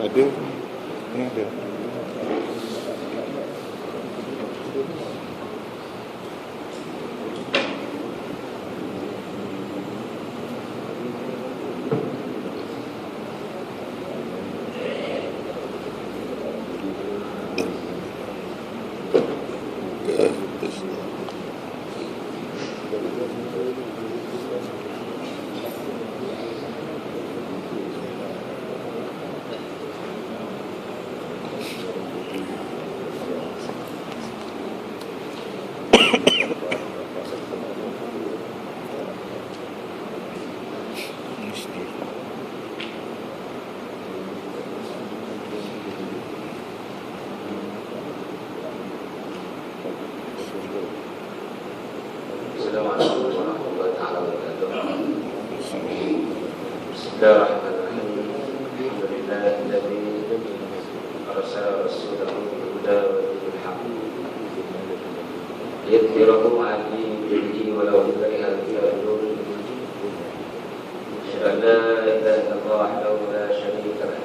Ada, ini ada. Assalamualaikum warahmatullahi wabarakatuh. Bismillahirrahmanirrahim. Alhamdulillahilladzi arsala rasulahu bil-huda wa dinil haqq liyudhhirahu 'ala dinihi walau karihal kafirun. Asyhadu an la ilaha illallah wahdahu la syarika lah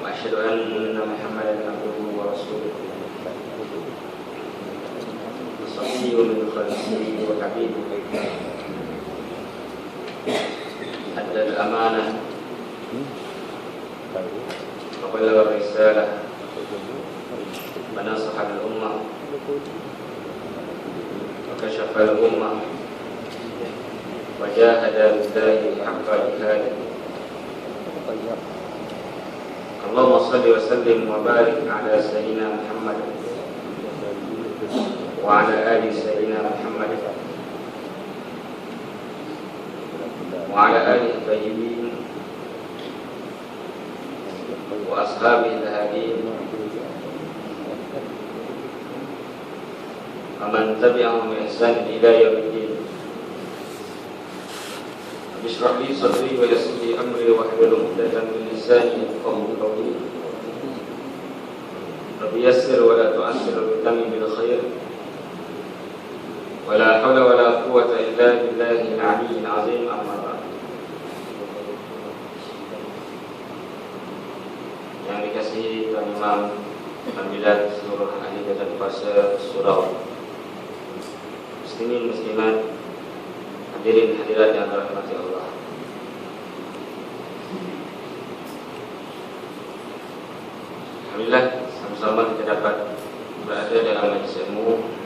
wa asyhadu anna Muhammadan abduhu wa rasuluh. صفي من خلقه وحبيبه أدى الأمانة وبلغ الرسالة ونصح الأمة وكشف الأمة وجاهد بالله حق جهاده. اللهم صل وسلم وبارك على سيدنا محمد وعلى آل سيدنا محمد وعلى آله الطيبين وأصحابه الهادين ومن تبعهم بإحسان إلى يوم الدين. رب اشرح لي صدري ويسر لي أمري واحلل عقدة من لساني يفقهوا قولي. رب يسر ولا تعسر وتمم بالخير ولا حول ولا قوة إلا بالله العلي العظيم. أما بعد. Yang dikasihi Tuan Imam, Alhamdulillah seluruh ahli dan kuasa surau, muslimin muslimat, hadirin hadirat yang dirahmati Allah. Alhamdulillah sama-sama kita dapat berada dalam majlis ilmu.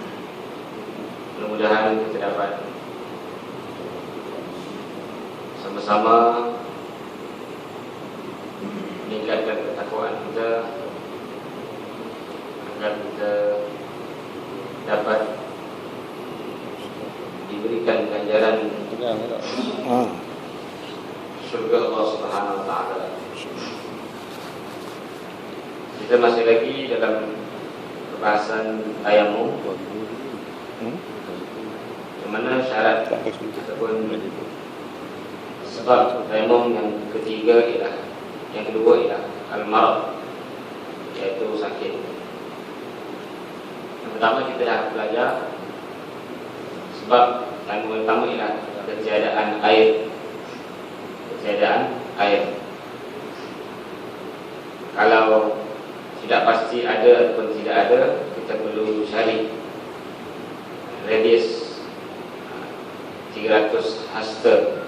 Mudah-mudahan kita dapat sama-sama meningkatkan ketakwaan kita agar kita dapat diberikan ganjaran surga Allah Subhanahu wa taala. Kita masih lagi dalam pembahasan tayamum, mana syarat ataupun sebab tayamum yang ketiga ialah, yang kedua ialah al-marad, iaitu sakit. Yang pertama kita dah belajar sebab tayamum pertama ialah ketiadaan air. Ketiadaan air. Kalau tidak pasti ada ataupun tidak ada, kita perlu cari radius 300 hasta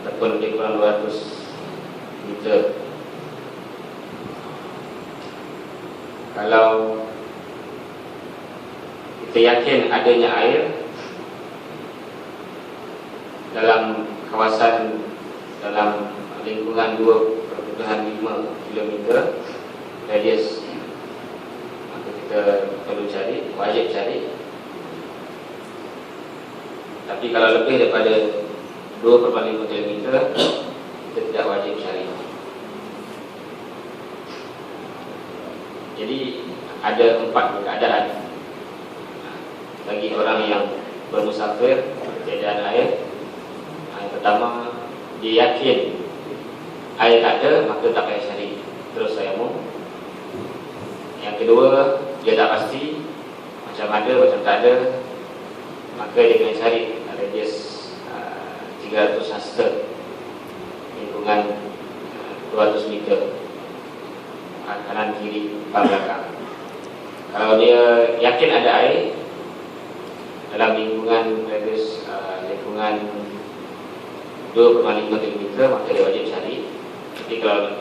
ataupun lebih kurang 200 meter. Kalau kita yakin adanya air dalam kawasan, dalam lingkungan 2.5 km radius, maka kita perlu cari, wajib cari. Tapi kalau lebih daripada 2.5 km, kita tidak wajib cari. ada 4 keadaan bagi orang yang bermusafir ketiadaan air. Yang pertama, dia yakin air ada, maka tak payah cari, terus tayamum. Yang kedua, dia tak pasti, macam ada, macam tak ada, maka dia kena cari radius 300 hasta, lingkungan 200 meter, kanan kiri depan belakang. Kalau dia yakin ada air dalam lingkungan radius lingkungan 2,5 km, maka dia wajib cari. Tapi kalau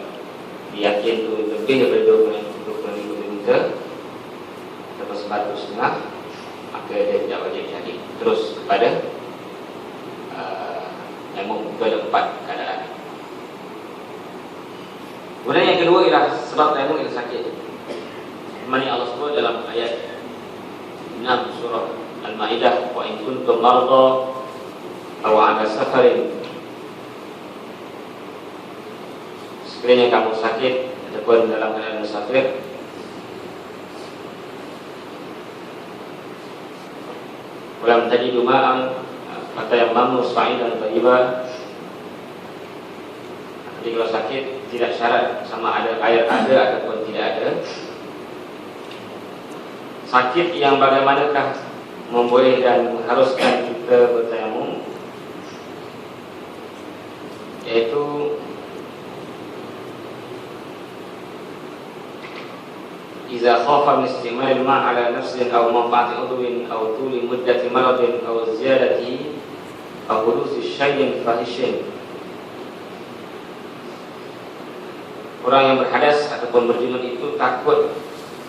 dia yakin itu lebih daripada 2,5 km atau 1,5 km, maka dia tidak wajib cari. Terus kepada tayamum. Itu ada 4 keadaan. Kemudian yang kedua ialah sebab tayamum ialah sakit. Firman Allah sebut dalam ayat 6 surah Al-Maidah, wa in kuntum marda aw ala safarin, sekiranya kamu sakit ataupun dalam keadaan musafir, walam tajidu ma'an fatayammamu sa'idan thayyiban. Jadi kalau sakit tidak syarat sama ada air ada ataupun tidak ada. Sakit yang bagaimanakah memboleh dan mengharuskan kita bertayamum, yaitu iza khafa min istimal al-ma' ala nafsin aw manfa'ati udwin aw tuli muddati maradin aw ziyadati aw hudusi syai'in fahishin. Orang yang berhadas ataupun berjunub itu takut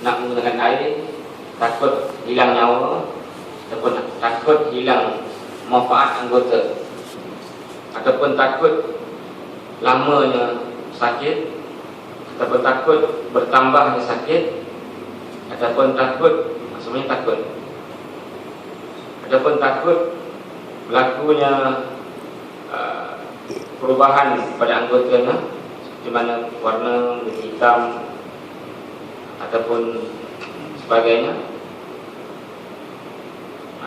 nak menggunakan air, takut hilang nyawa, ataupun takut hilang manfaat anggota, ataupun takut lamanya sakit, ataupun takut bertambahnya sakit, ataupun takut, maksudnya takut, ataupun takut berlakunya perubahan pada anggotanya, di mana warna hitam ataupun sebagainya.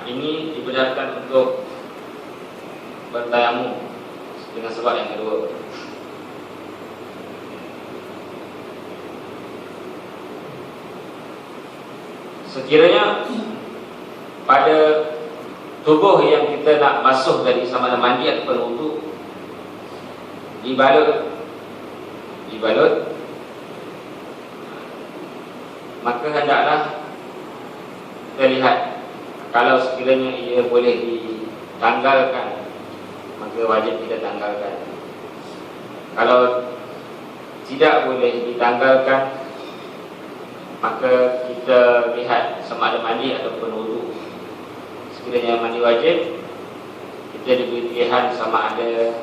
Ini dibenarkan untuk bertayamum dengan sebab yang kedua. Sekiranya pada tubuh yang kita nak basuh tadi, sama ada mandi ataupun wudu, dibalut, maka hendaklah kita lihat. Kalau sekiranya ia boleh ditanggalkan, maka wajib kita tanggalkan. Kalau tidak boleh ditanggalkan, maka kita lihat sama ada mandi ataupun wudu. Sekiranya mandi wajib, kita diberi pilihan sama ada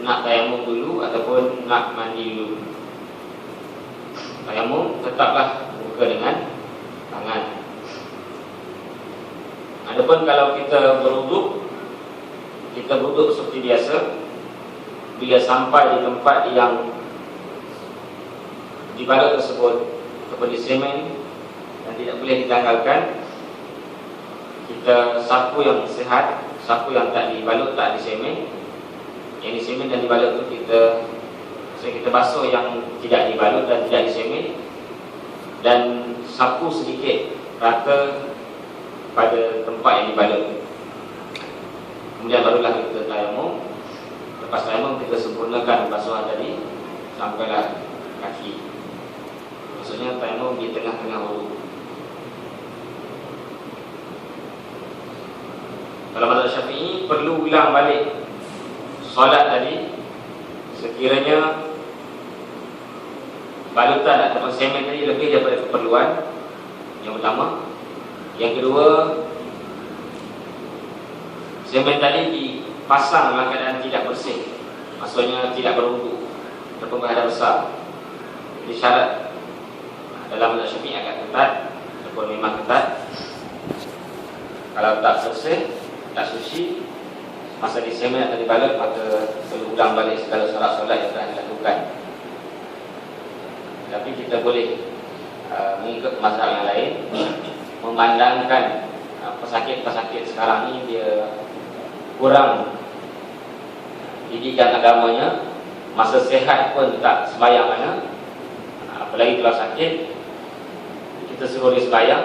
nak tayamum dulu ataupun nak mandi dulu. Tayamum tetaplah buka dengan tangan. Adapun kalau kita berwuduk, kita berwuduk seperti biasa. Bila sampai di tempat yang dibalut tersebut ataupun di semen dan tidak boleh ditanggalkan, kita sapu yang sihat, sapu yang tak dibalut, tak di semen. Yang di semen dan dibalut itu kita basuh yang tidak dibalut dan tidak di semen, dan sapu sedikit rata pada tempat yang dibalut. Kemudian barulah kita tayamum. Lepas tayamum kita sempurnakan basuhan tadi sampailah kaki. Maksudnya tayamum di tengah-tengah wudu. Kalau mazhab Syafi'i perlu ulang balik solat tadi sekiranya balutan ataupun semen tadi lebih daripada keperluan yang utama. Yang kedua, semen tadi dipasang dalam keadaan tidak bersih, maksudnya tidak berwudu ataupun berhadas besar. Jadi syarat dalam mazhab Syafi'i agak ketat ataupun memang ketat. Kalau tak bersih, tak suci, masa di semen atau dibalut, maka perlu ulang balik segala syarat solat yang telah dilakukan. Tapi kita boleh mengikut mazhab yang lain, memandangkan pesakit-pesakit sekarang ini dia kurang didikan agamanya, masa sehat pun tak sembahyang mana, apalagi kalau sakit kita suruh dia sembahyang,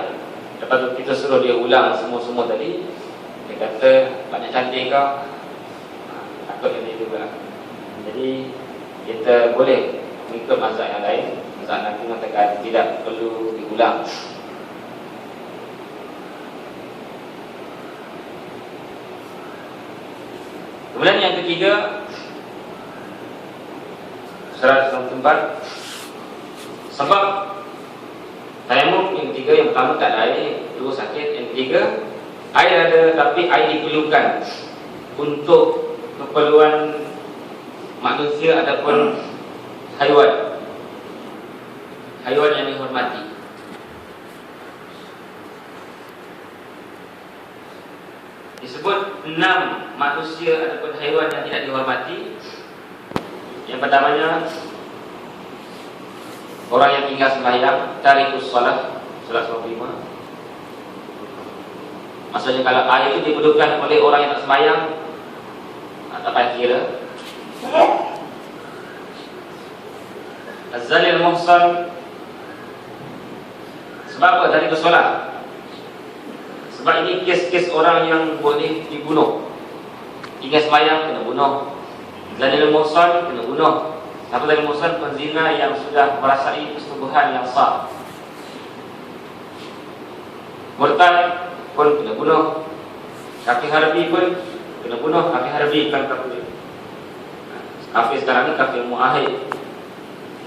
lepas tu kita suruh dia ulang semua-semua tadi, dia kata banyak cantik kau, takut dia juga. Jadi kita boleh mengikut mazhab yang lain. Mazhab Nabi mengatakan tidak perlu diulang. Kemudian yang ketiga, syarat dalam tempat sebab tayamum. Yang ketiga, yang pertama tak ada air, dua sakit. Yang ketiga, air ada tapi air diperlukan untuk keperluan manusia ataupun haiwan yang dihormati. Disebut 6 manusia ataupun haiwan yang tidak dihormati. Yang pertamanya, orang yang tinggal sembahyang, tarikus salat, salat 5. Maksudnya kalau air itu diperlukan oleh orang yang tak sembahyang, tak payah kira. Az-zalil muhsan. Sebab apa tarikus salat? Sebab ini kes-kes orang yang boleh dibunuh. Tinggal sembahyang kena bunuh. Zalil muhsan kena bunuh. Apa zalil muhsan? Penzina yang sudah merasai persetubuhan yang sah. Murtad pun kena bunuh. Kafir harbi pun kena bunuh. Kafir harbi kan kafir. Kafir sekarang ni kafir muahid,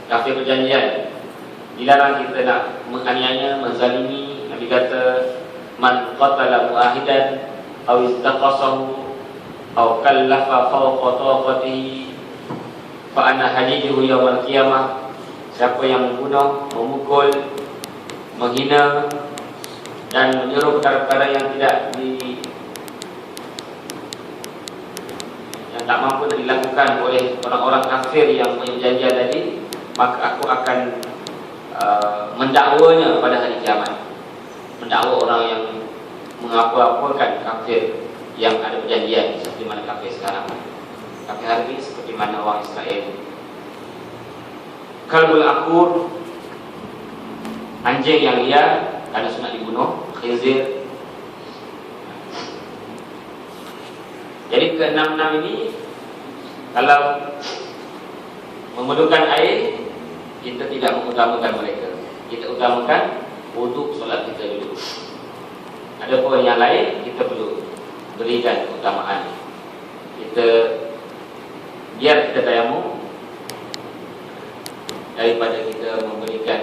kafir perjanjian. Dilarang kita nak menganiaya, menzalimi. Nabi kata man qatala muahidan aw istaqasahu aw kallafa fawqa taqatihi fa ana hadijuhu yaumil qiyamah. Siapa yang membunuh, memukul, menghina dan menyuruh perkara-perkara yang tidak yang tak mampu dilakukan oleh orang-orang kafir yang punya perjanjian tadi, maka aku akan mendakwanya pada hari kiamat. Mendakwa orang yang mengaku-akukan kafir yang ada perjanjian, seperti mana kafir sekarang. Kafir hari ini seperti mana orang Israel. Kalbul akur, anjing yang liar, ada sunat dibunuh. Khinzir. Jadi ke-6 ini, kalau memerlukan air, kita tidak mengutamakan mereka. Kita utamakan wuduk solat kita dulu. Ada pun yang lain kita perlu berikan keutamaan. Biar kita tayamum daripada kita membiarkan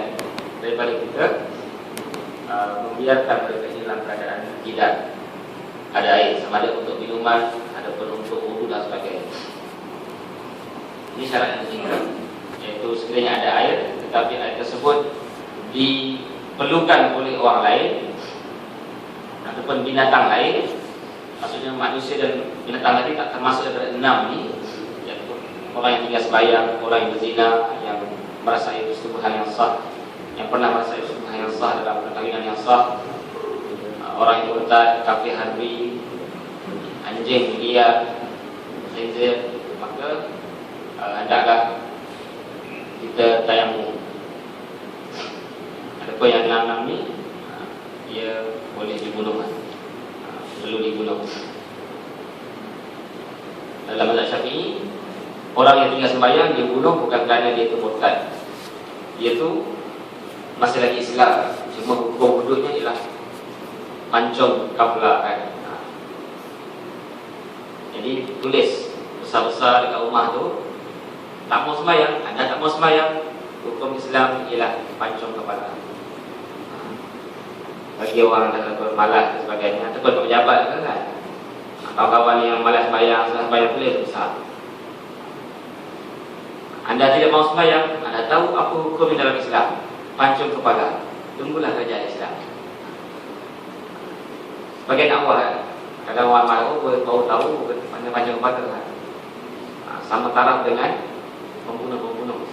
mereka ini dalam keadaan tidak ada air, sama ada untuk minuman ataupun untuk wudu dan sebagainya. Ini syarat yang ketiga, yaitu sekiranya ada air, tetapi air tersebut diperlukan oleh orang lain ataupun binatang lain. Maksudnya manusia dan binatang tadi tak termasuk daripada 6 ni, yaitu orang yang tinggal sembahyang, orang yang berzina, yang merasai persetubuhan yang sah, yang pernah merasai persetubuhan yang sah dalam perkahwinan yang sah, orang yang murtad, kafir harbi, anjing liar, khinzir, maka hendaklah kita tayamum. Adapun yang 6 ni, dia boleh dibunuh, perlu dibunuh. Dalam mazhab Syafi'i, orang yang tinggal sembahyang dibunuh bukan kerana dia itu murtad, dia tu masih lagi Islam, cuma hukum hududnya ialah pancung kaflah kan. Jadi tulis besar-besar dekat rumah tu, tak mau sembahyang, anda tak mau sembahyang, hukum Islam ialah pancung kepala. Bagi orang yang malas dan sebagainya, ataupun pejabat kan, kawan-kawan yang malas sembahyang, sembahyang boleh besar. Anda tidak mau sembahyang, anda tahu apa hukum dalam Islam, pancung kepala, tunggulah kerajaan Islam. Sebagai dakwah kan, kadang orang malu baru tahu mana pancung kepala kan. Sama taraf dengan pembunuh-pembunuh.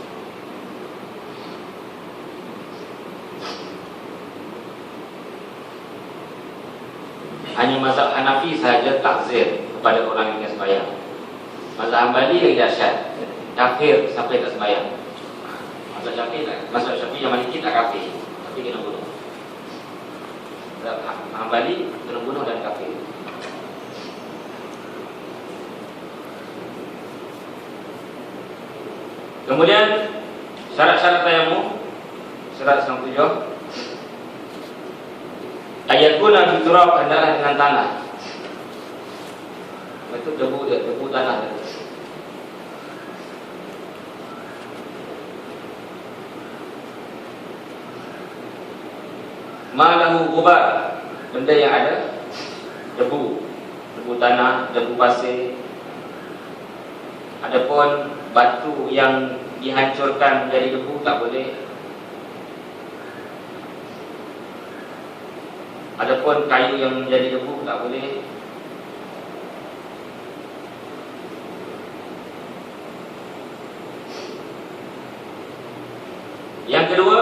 hanya mazhab Hanafi sahaja takzir kepada orang yang sembahyang. Mazhab Hambali lagi dahsyat, kafir sampai tak sembahyang. Mazhab Syafi'i yang Maliki tak kafir, tapi kena bunuh. Mazhab Hambali kena bunuh dan kafir. Kemudian syarat-syarat tayamum, syarat 97, ayakuna biturab, hendaklah dengan tanah. Itu debu tanah. Malahu gubar, benda yang ada debu tanah, debu pasir. Adapun batu yang dihancurkan dari debu tak boleh. Adapun kayu yang menjadi debu tak boleh. Yang kedua,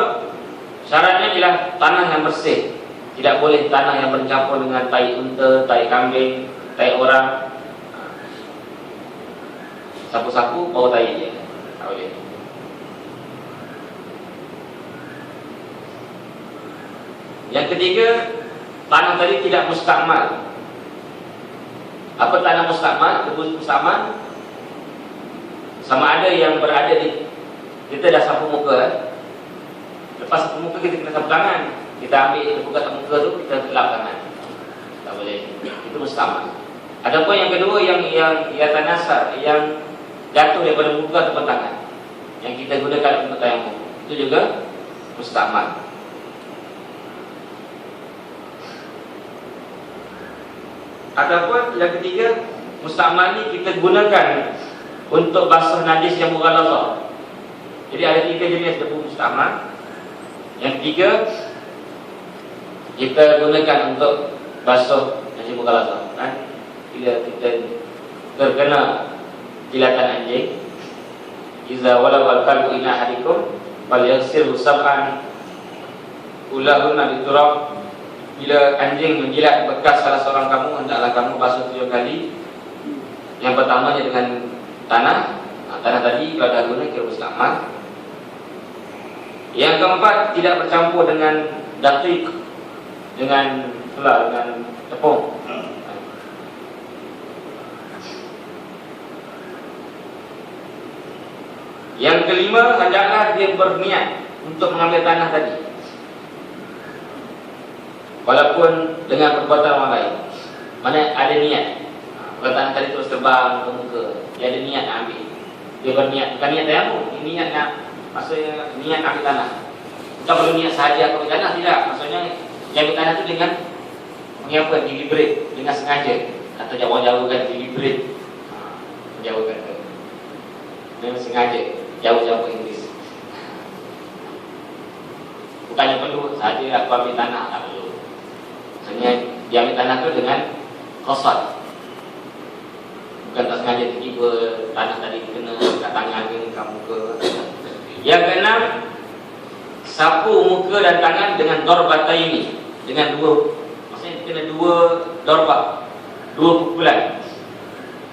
syaratnya ialah tanah yang bersih. Tidak boleh tanah yang bercampur dengan tai unta, tai kambing, tai orang. Sapu-sapu bau tai je, tak boleh. Yang ketiga, tanah tadi tidak mustakmal. Apa tanah mustakmal? Debu mustakmal sama ada yang berada di, kita dah sapu muka. Lepas sapu muka kita kena sapu tangan. Kita ambil debu kat muka tu, kita gelap tangan. Tak boleh. Itu mustakmal. Adapun yang kedua yang tanasar, yang jatuh daripada muka ataupun tangan, yang kita gunakan untuk tayamum, itu juga mustakmal. Ataupun yang ketiga, mustakmal ni kita gunakan untuk basuh najis yang mughalazah. Jadi ada 3 jenis debu mustakmal. Yang ketiga, kita gunakan untuk basuh najis mughalazah. Kan? Bila kita terkena jilatan anjing, iza walawal kalbu ina hadikum falyaghsilhu sab'an ulahunna biturab. Bila anjing menjilat bekas salah seorang kamu, hendaklah kamu basuh 7 kali. Yang pertamanya dengan tanah. Tanah tadi kalau dah guna kira mustakmal. Yang keempat, tidak bercampur dengan daqiq, dengan tepung. Yang kelima, hendaklah dia berniat untuk mengambil tanah tadi, walaupun dengan perbuatan orang lain. Mana ada niat. Kalau tanah tadi terus terbang ke muka, dia ada niat nak ambil. Dia berniat, bukan niat tayamum, ini niat nak, maksudnya niat nak ambil tanah. Bukan perlu niat sahaja aku ambil tanah, tidak. Maksudnya dia ambil tanah tu dengan mengapa? Deliberate, dengan sengaja. Atau jauh-jauhkan deliberate, menjauhkan dengan sengaja, jauh-jauh ke Inggeris. Bukannya perlu sahaja aku ambil tanah, tak perlu. Maksudnya dia ambil tanah tu dengan qasad. Bukan tak sengaja tiba-tiba tanah tadi kena kat tangan ke muka. Yang keenam, sapu muka dan tangan dengan darbataini, dengan dua, maksudnya kena 2 darbah, 2 pukulan.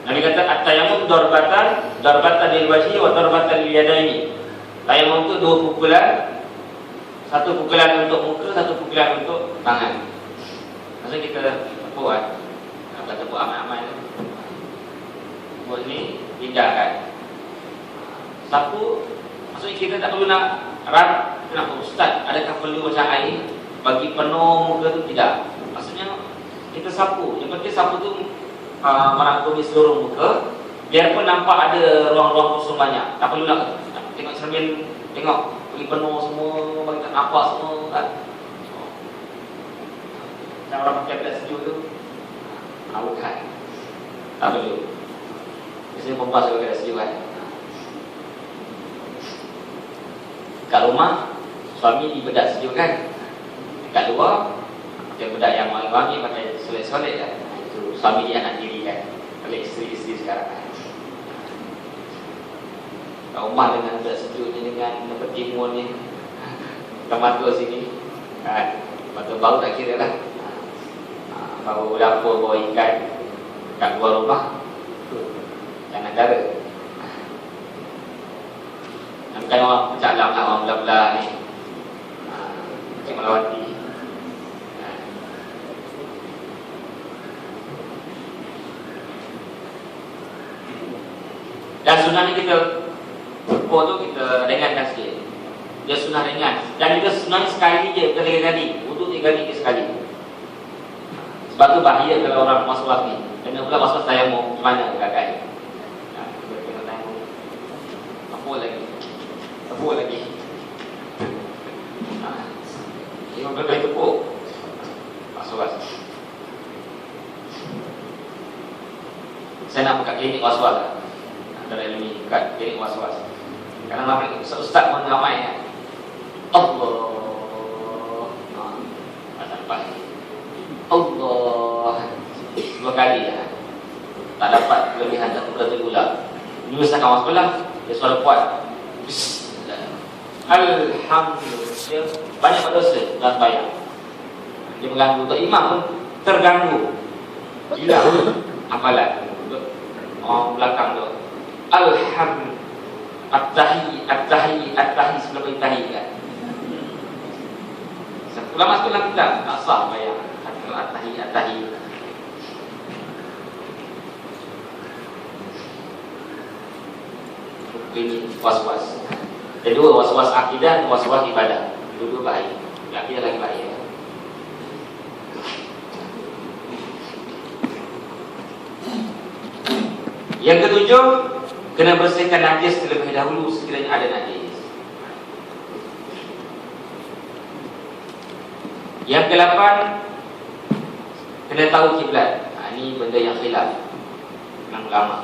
Nabi kata at-tayammum darbatan lil wajhi wa darbatan lil yadaini. Tayammum tu 2 pukulan, 1 pukulan untuk muka, 1 pukulan untuk tangan. Maksudnya kita tepuk kan, apa tepuk amal-amal ni. Buat ni pindahkan. Sapu, maksudnya kita tak perlu nak kenapa ustaz, adakah perlu macam air bagi penuh muka tu? Tidak. Maksudnya kita sapu, yang penting sapu tu merangkumi seluruh muka, biarpun nampak ada ruang-ruang kosong banyak. Tak perlu nak tengok cermin, tengok bagi penuh semua, bagi tak nampak semua kan. Macam orang pakai belas sejuk tu, bukan, tak perlu. Biasanya perempuan suka belas sejuk kan. Kat rumah, suami di bedak sejuk kan. Kat luar, dia bedak yang wangi-wangi, pakai solek-solek kan. Itu suami dia anak diri kan, oleh isteri-isteri sekarang kan. Kat rumah dengan bedak sejuknya, dengan petimunnya, tomato sini kan, tomato bau tak kira lah. bau dapur, bau ikan kat luar rumah, jangan cara. Bukan orang pecah dalam orang belah-belah ni, macam melawati. Dan sunnah ni kita tepuk tu kita ringankan sikit. Dia sunnah ringan. Dan juga sunnah ni sekali je, bukan 3 kali. Wuduk 3 kali ke sekali. Sebab tu bahaya kalau orang was-was ni. Kena pula was-was tayamum, gimana agak-agak. Kita kena tayamum. Tepuk lagi. Dia berkali tepuk. Was-was. Saya nak buka klinik was-was lah. Antara ilmi kat klinik was-was. Kadang ustaz pun ramai kan. Allah. Sampai Allah 2 kali ya. Tak dapat kelebihan satu kata gula. Ini besar kawan sebelah, dia suara kuat. Alhamdulillah. Banyak dosa dalam bayang. Dia mengganggu untuk imam pun terganggu. Gila hafalan. Orang belakang tu. Alhamdulillah. At-tahi sebelum tahi kan. Ulama sekolah kita tak sah bayang. At-tahi. Ini was-was. Ada 2, was-was akidah dan was-was ibadah. Dua-dua bahaya. Akidah lagi bahaya. Yang ketujuh, kena bersihkan najis terlebih dahulu sekiranya ada najis. Yang ke-8, kena tahu kiblat. Ini benda yang khilaf dengan ulama.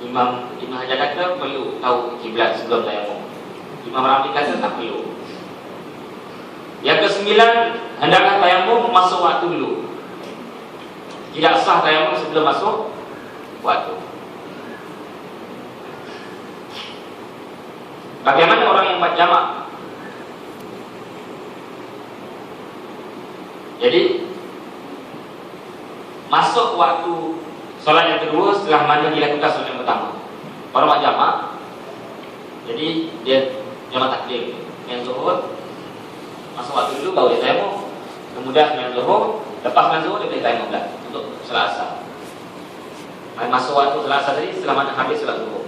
Imam Hajar kata perlu tahu kiblat sebelum tayamum. Imam Rafi kata tak perlu. Yang ke-9, hendaklah tayamum masuk waktu dulu. Tidak sah tayamum sebelum masuk waktu. Bagaimana orang yang buat jamak? Jadi masuk waktu solat yang kedua setelah mana dilakukan solat yang pertama. Orang buat jamak, jadi dia jamak takdim. Yang zuhur masuk waktu dulu baru dia tayamum. Kemudian yang zuhur, lepas yang zuhur dia boleh tayamum pula untuk solat asar. Masuk waktu solat asar tadi setelah mana habis solat zuhur.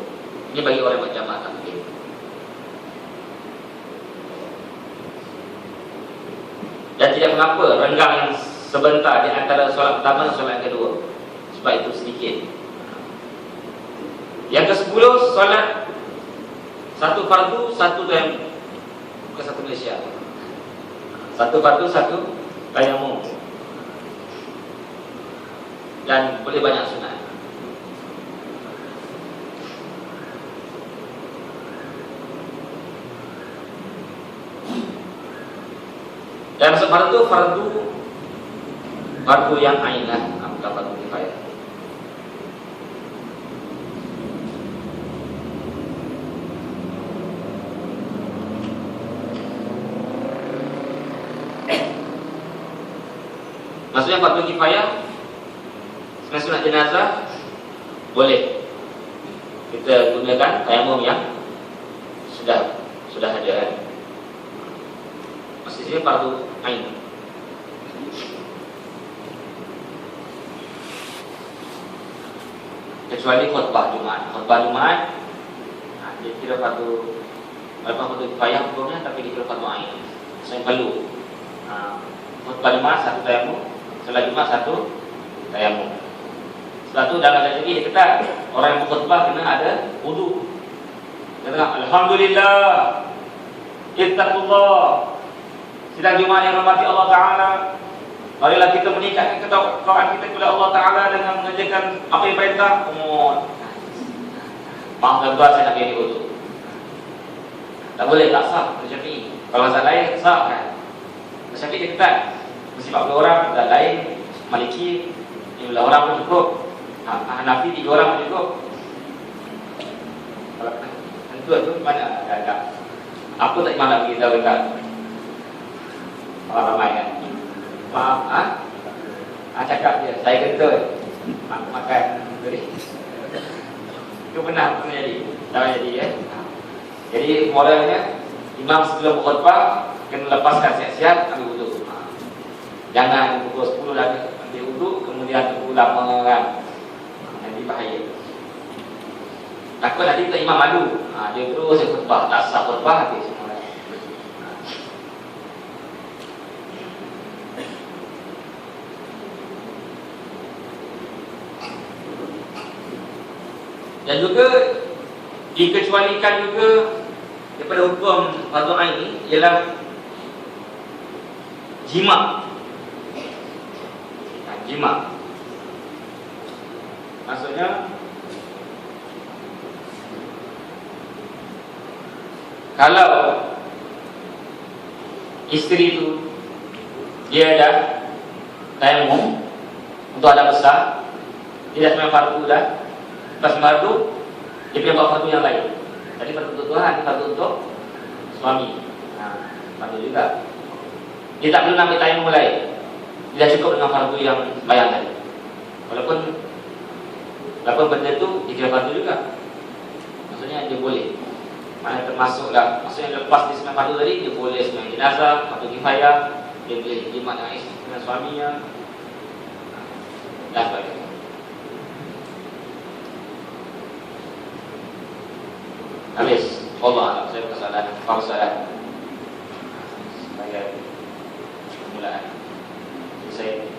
Ini bagi orang yang buat jamak takdim. Dan tidak mengapa renggang yang sebentar di antara solat pertama dan solat yang kedua, sebab itu sedikit. Yang ke-10, solat satu fardu, satu tayamum. Bukan satu Malaysia. Satu fardu, satu tayamum. Dan boleh banyak sunat. Dan fardu yang ain lah, bukan fardu kifayah. Maksudnya fardu kifayah, sunat jenazah boleh kita gunakan tayamum yang sudah ada. Maksudnya fardu ain. Kecuali khutbah Jumaat. Dia kira fardu kifayah hukumnya, tapi dia kira fardu ain. Saya perlu khutbah Jumaat satu tayamum, solat Jumaat satu tayamum. Setelah itu dalam hadis ini kita orang yang berkhutbah kena ada wudu. Kata alhamdulillah, ittaqullah. Sidang Jumaat yang rahmati Allah Ta'ala, marilah kita meningkatkan ketakwaan kita kepada Allah Ta'ala dengan mengerjakan apa yang perintah. Maaf tuan-tuan, saya nak pergi wudu. Tak boleh, tak sah. Syafi'i. Kalau masalah lain, sah kan? Syafi'i dia ketat. Mesti 40 orang, dan lain Maliki 15 orang pun cukup. Hanafi 3 orang pun cukup. Tentu mana ada. Apa tak malam kita berkat? orang ramai kan. Maaf, cakap dia, saya kentut makan beri. Itu pernah jadi, ya. Jadi moralnya imam sebelum khutbah kena lepaskan siap-siap ambil wudu. Jangan pukul 10 lagi ambil wudu kemudian tunggu lama kan. Nanti bahaya. Takut nanti tak imam malu. Dia terus khutbah, tak sah khutbah habis semua. Dan juga dikecualikan juga daripada hukum fardu ain ini ialah jima. Jima maksudnya kalau isteri itu dia ada tayamum untuk ada besar, tidak sembahyang fardu dah, pas fardu dia punya buat fardu yang lain. Jadi fardu untuk Tuhan, fardu untuk suami. Fardu juga. Dia tak perlu ambil tayamum lain. Tidak cukup dengan fardu yang bayang tadi. Walaupun benda itu dikira fardu juga. Maksudnya dia boleh. Mana termasuklah. Maksudnya lepas dia sembahyang fardu tadi, dia boleh sembahyang jenazah, fardu kifayah, dia boleh jimat dengan isteri dengan suaminya. Dan sebagainya. Habis. Allah, saya kesalahan. Kesalahan. Sebagai permulaan. Saya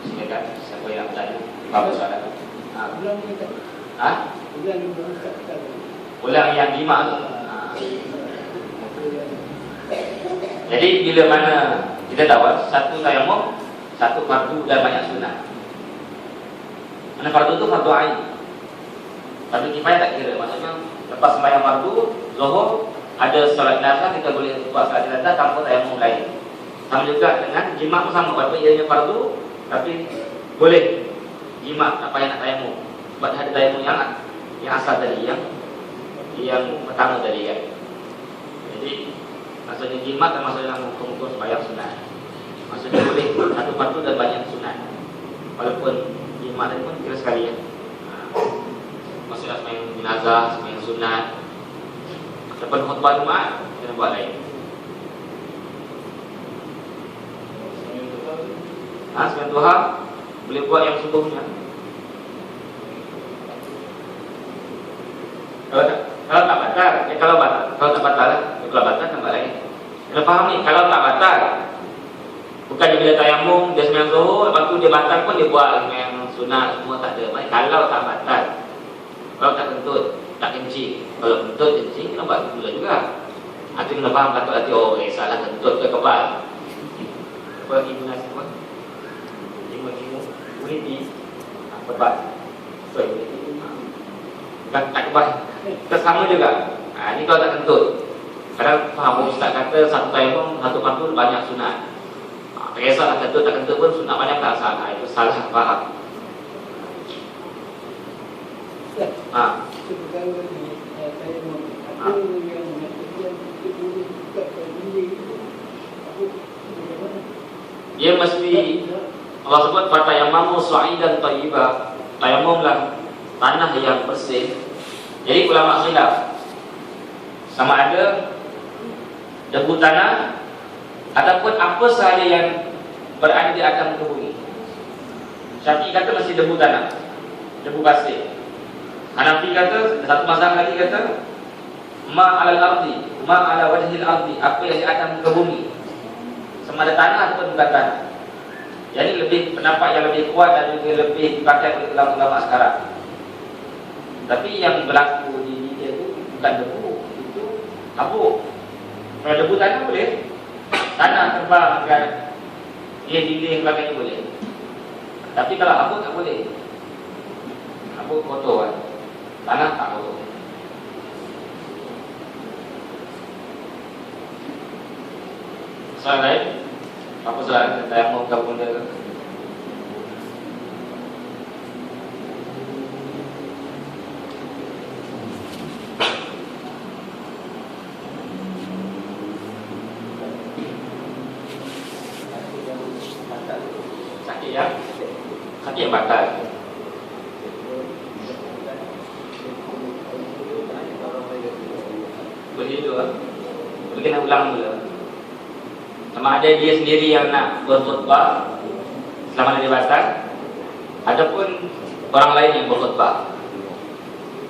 silakan siapa yang bertanya. Apa soalan? Ulang yang 5 tu. Jadi bila mana kita tahu satu tayamum, satu fardu dan banyak sunat. Mana fardu tu fardu ain. Fardu kifayah tak kira. Maksudnya lepas sembahyang fardu zuhur ada solat jenazah, kita boleh buat solat jenazah tanpa tayamum lain. Sama juga dengan jima pun sama, walaupun ianya fardu tapi boleh jima tak payah nak tayamum. Sebab ada tayamum yang asal tadi, yang pertama tadi kan. Jadi maksudnya jima termasuk dalam hukum-hukum sembahyang sunat. Maksudnya boleh satu fardu dan banyak sunat. Walaupun jima tadi pun kira sekali ya. Maksudnya sembahyang jenazah, sembahyang sunat. Lepas khutbah Jumaat kena buat lain. Sembahyang duha boleh buat yang subuhnya. Kalau tak batal, kalau tak batal tambah lain. Kena faham ni, kalau tak batal, bukan dia bila tayamum dia sembahyang zuhur, lepas tu dia batal pun dia buat sembahyang sunat semua tak ada. Kalau tak batal, kalau tak kentut, tak kencing. Kalau kentut kencing kena buat gula juga. Hati kena faham takut hati salah kentut ke kebal. Apa lagi guna semua? Uniti Kebal. Tak kebal. Sama juga. Ini kalau tak kentut. Kadang faham Ustaz kata satu tayamum, satu fardu banyak sunat. Tak kisahlah kentut tak kentut pun sunat banyak tak salah. Itu salah faham. Dia mesti Allah sebut fatayammamu sa'idan thayyiba. Tayamumlah tanah yang bersih. Jadi ulama khilaf sama ada debu tanah ataupun apa sahaja yang berada di atas muka bumi. Syafi'i kata mesti debu tanah, debu pasir. Hanafi kata, satu mazhab lagi kata ma 'alal ardi, ma 'ala wajhil ardi, apa yang di atas muka bumi. Sama ada tanah ataupun bukan tanah. Jadi lebih pendapat yang lebih kuat dan juga lebih dipakai oleh ulama-ulama sekarang. Tapi yang berlaku di India itu bukan debu, itu abu. Kalau debu tanah boleh, tanah terbang kan, dia dinding sebagainya boleh. Tapi kalau abu tak boleh. Abu kotor kan, tanah tak kotor. Soalan lain? Apa soalan yang mau gabung dengan? dulu. Tapi kena ulang dulu. Sama ada dia sendiri yang nak berkhutbah selama di Batam, ataupun orang lain yang berkhutbah,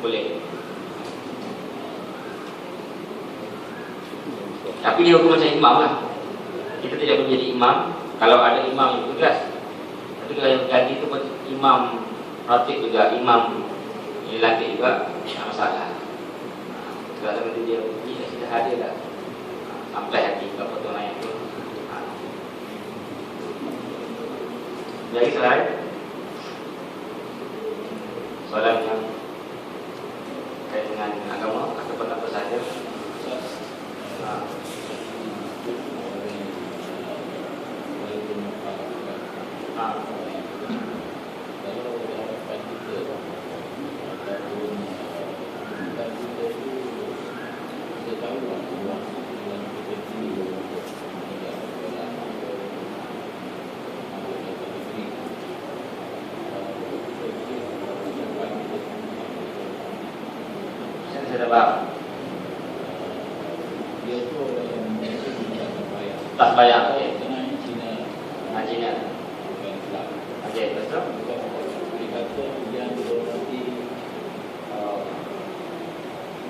boleh. Tapi dia hukum macam imam lah. Kita tidak boleh jadi imam kalau ada imam yang tugas. Tapi kalau yang ganti itu pun imam ratib juga, imam yang latih juga, tak masalah. Kalau nanti dia sudah hadir dah sampai hati ke potongan itu. Lagi selain soalan yang kait dengan agama ataupun apa sahaja. Saya dapat tak bayar. Cina. Okey, betul.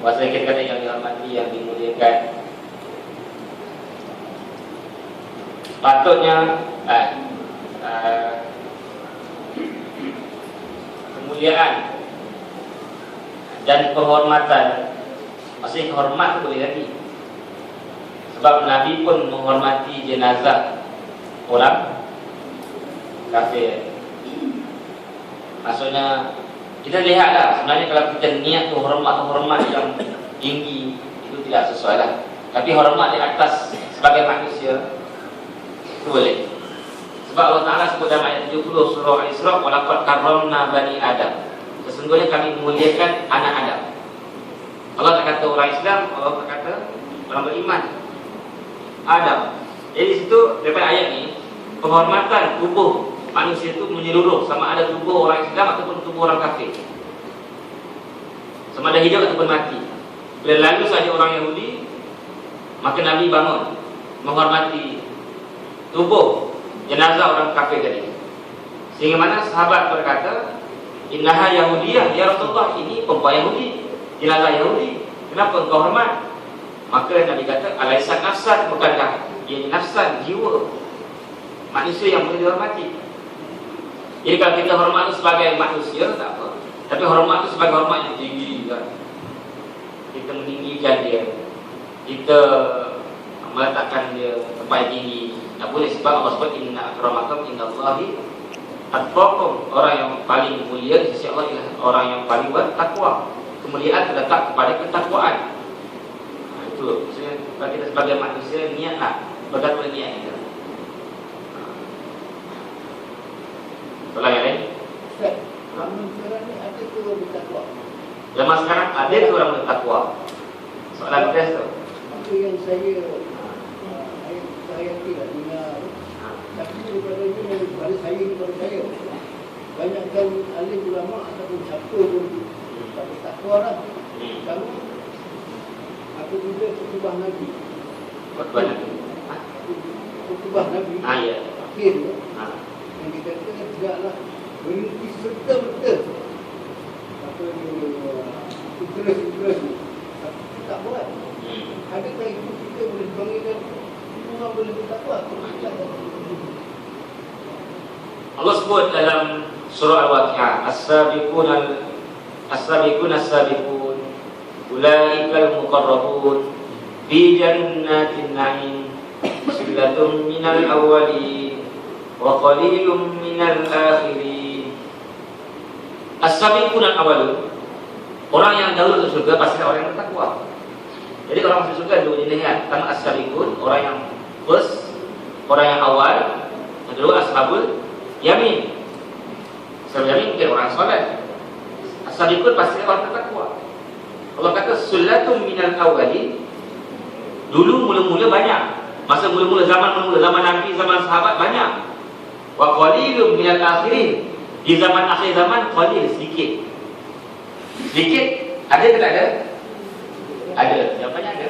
Bahasa kita kata yang dihormati, yang dimuliakan. Patutnya kemuliaan dan penghormatan, masih hormat boleh lagi. Sebab Nabi pun menghormati jenazah orang kafir. Maksudnya kita lihatlah, sebenarnya kalau kita niat tu hormat yang tinggi, itu tidak sesuai lah. Tapi hormat di atas sebagai manusia itu boleh. Sebab Allah Ta'ala sebut dalam ayat 70 surah Al-Isra, walaqad karramna bani Adam. Sesungguhnya kami memuliakan anak Adam. Allah tak kata orang Islam, Allah tak kata orang beriman. Adam. Jadi di situ daripada ayat ni, penghormatan tubuh manusia itu menyeluruh, sama ada tubuh orang Islam ataupun tubuh orang kafir, sama ada hidup ataupun mati. Bila lalu saja orang Yahudi, maka Nabi bangun menghormati tubuh jenazah orang kafir tadi. Sehingga mana sahabat berkata, innaha Yahudiyah, ya Rasulullah, ini perempuan Yahudi, jenazah Yahudi, kenapa engkau hormat? Maka Nabi kata, alaisat nafsan, bukankah ia nafsan, jiwa manusia yang boleh dihormati. Jadi kalau kita hormat itu sebagai manusia, tak apa. Tapi hormat itu sebagai hormat yang tinggi juga. Kita meninggikan dia, kita meletakkan dia tempat yang tinggi. Tak boleh, sebab Allah sebut inna akramakum indallahi atqakum. Orang yang paling mulia di sisi Allah ialah orang yang paling bertakwa. Kemuliaan terletak kepada ketakwaan. Itu maksudnya kita sebagai manusia niatlah, bergantung niat kita. Soalan yang lain? Zaman sekarang ni ada tu orang bertakwa. Zaman sekarang ada tu orang bertakwa. Soalan test tu. Apa yang saya tidak dengar, tapi daripada ini daripada saya banyakkan alim ulama ataupun siapa pun tak bertakwa lah. Kamu aku juga khutbah Nabi. Khutbah Nabi. Khutbah Nabi. Ya. Akhir tu. Yang dikatakan tidaklah berhenti serta-merta apa interest ni. Tapi kita tak buat. Adakah itu kita boleh panggilkan semua boleh bertakwa? Allah sebut dalam surah Al-Waqi'ah, as-sabiqun as-sabiqun ulaikal muqarrabun fi jannatin na'im sillatun minal awwalin wa qalilun minal akhirin. As-sabiqun al-awwalun, orang yang dahulu masuk surga pasti orang yang bertakwa. Jadi orang masuk surga dua jenis, pertama as-sabiqun, orang yang first, orang yang awal. Yang kedua ashabul yamin. Ashabul yamin mungkin orang solat. As-sabiqun pasti orang bertakwa. Allah kata sullatun minal awwalin. Dulu mula-mula banyak. Masa mula-mula zaman Nabi, zaman sahabat banyak. Wa qalilun minal akhirin. Di zaman akhir zaman qalil, sedikit. Sedikit, ada ke tak ada? Ada, jawapannya ada.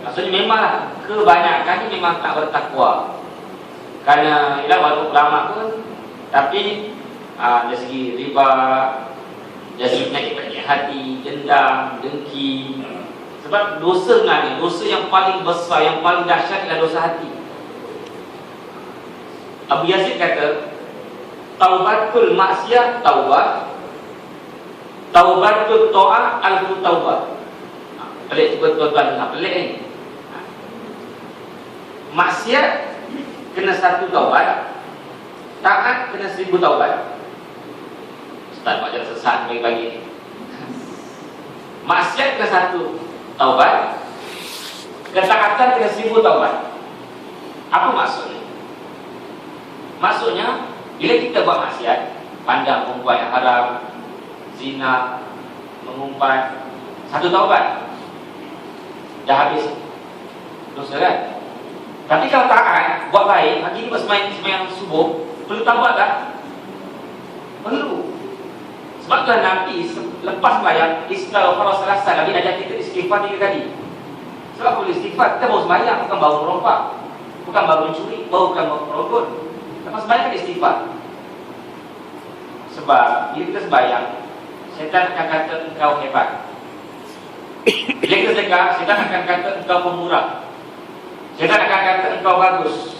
Maksudnya memang kebanyakan ini memang tak bertakwa. Karena ialah walaupun ulama pun, tapi dari segi riba, dari segi penyakit hati, dendam, dengki. Sebab dosa sebenarnya, dosa yang paling besar, yang paling dahsyat adalah dosa hati. Abu Yazid kata, taubatul maksiat taubat, taubatul ta'ah alfu taubat. Pelik tuan-tuan, pelik ni. Maksiat kena 1 taubat, taat kena 1000 taubat. Ustaz macam sesat bagi-bagi ni. Maksiat kena 1 taubat, ketaatan kena 1000 taubat. Apa maksudnya? Maksudnya, bila kita buat maksiat, pandang perempuan yang haram, zina, mengumpat, 1 taubat, dah habis dosa kan? Tapi kalau taat, buat baik, hari ni buat sembahyang subuh, perlu taubat tak? Perlu. Sebab tu Nabi lepas sembahyang, istighfar selasa, Nabi ajar kita istighfar 3 kali. Sebab boleh istighfar, kita baru sembahyang, bukan baru merompak, bukan baru mencuri, bukan baru merokok. Lepas sembahyang kan istighfar. Sebab bila kita sembahyang, syaitan akan kata engkau hebat. Bila kita sedekah, syaitan akan kata engkau pemurah. Syaitan akan kata engkau bagus.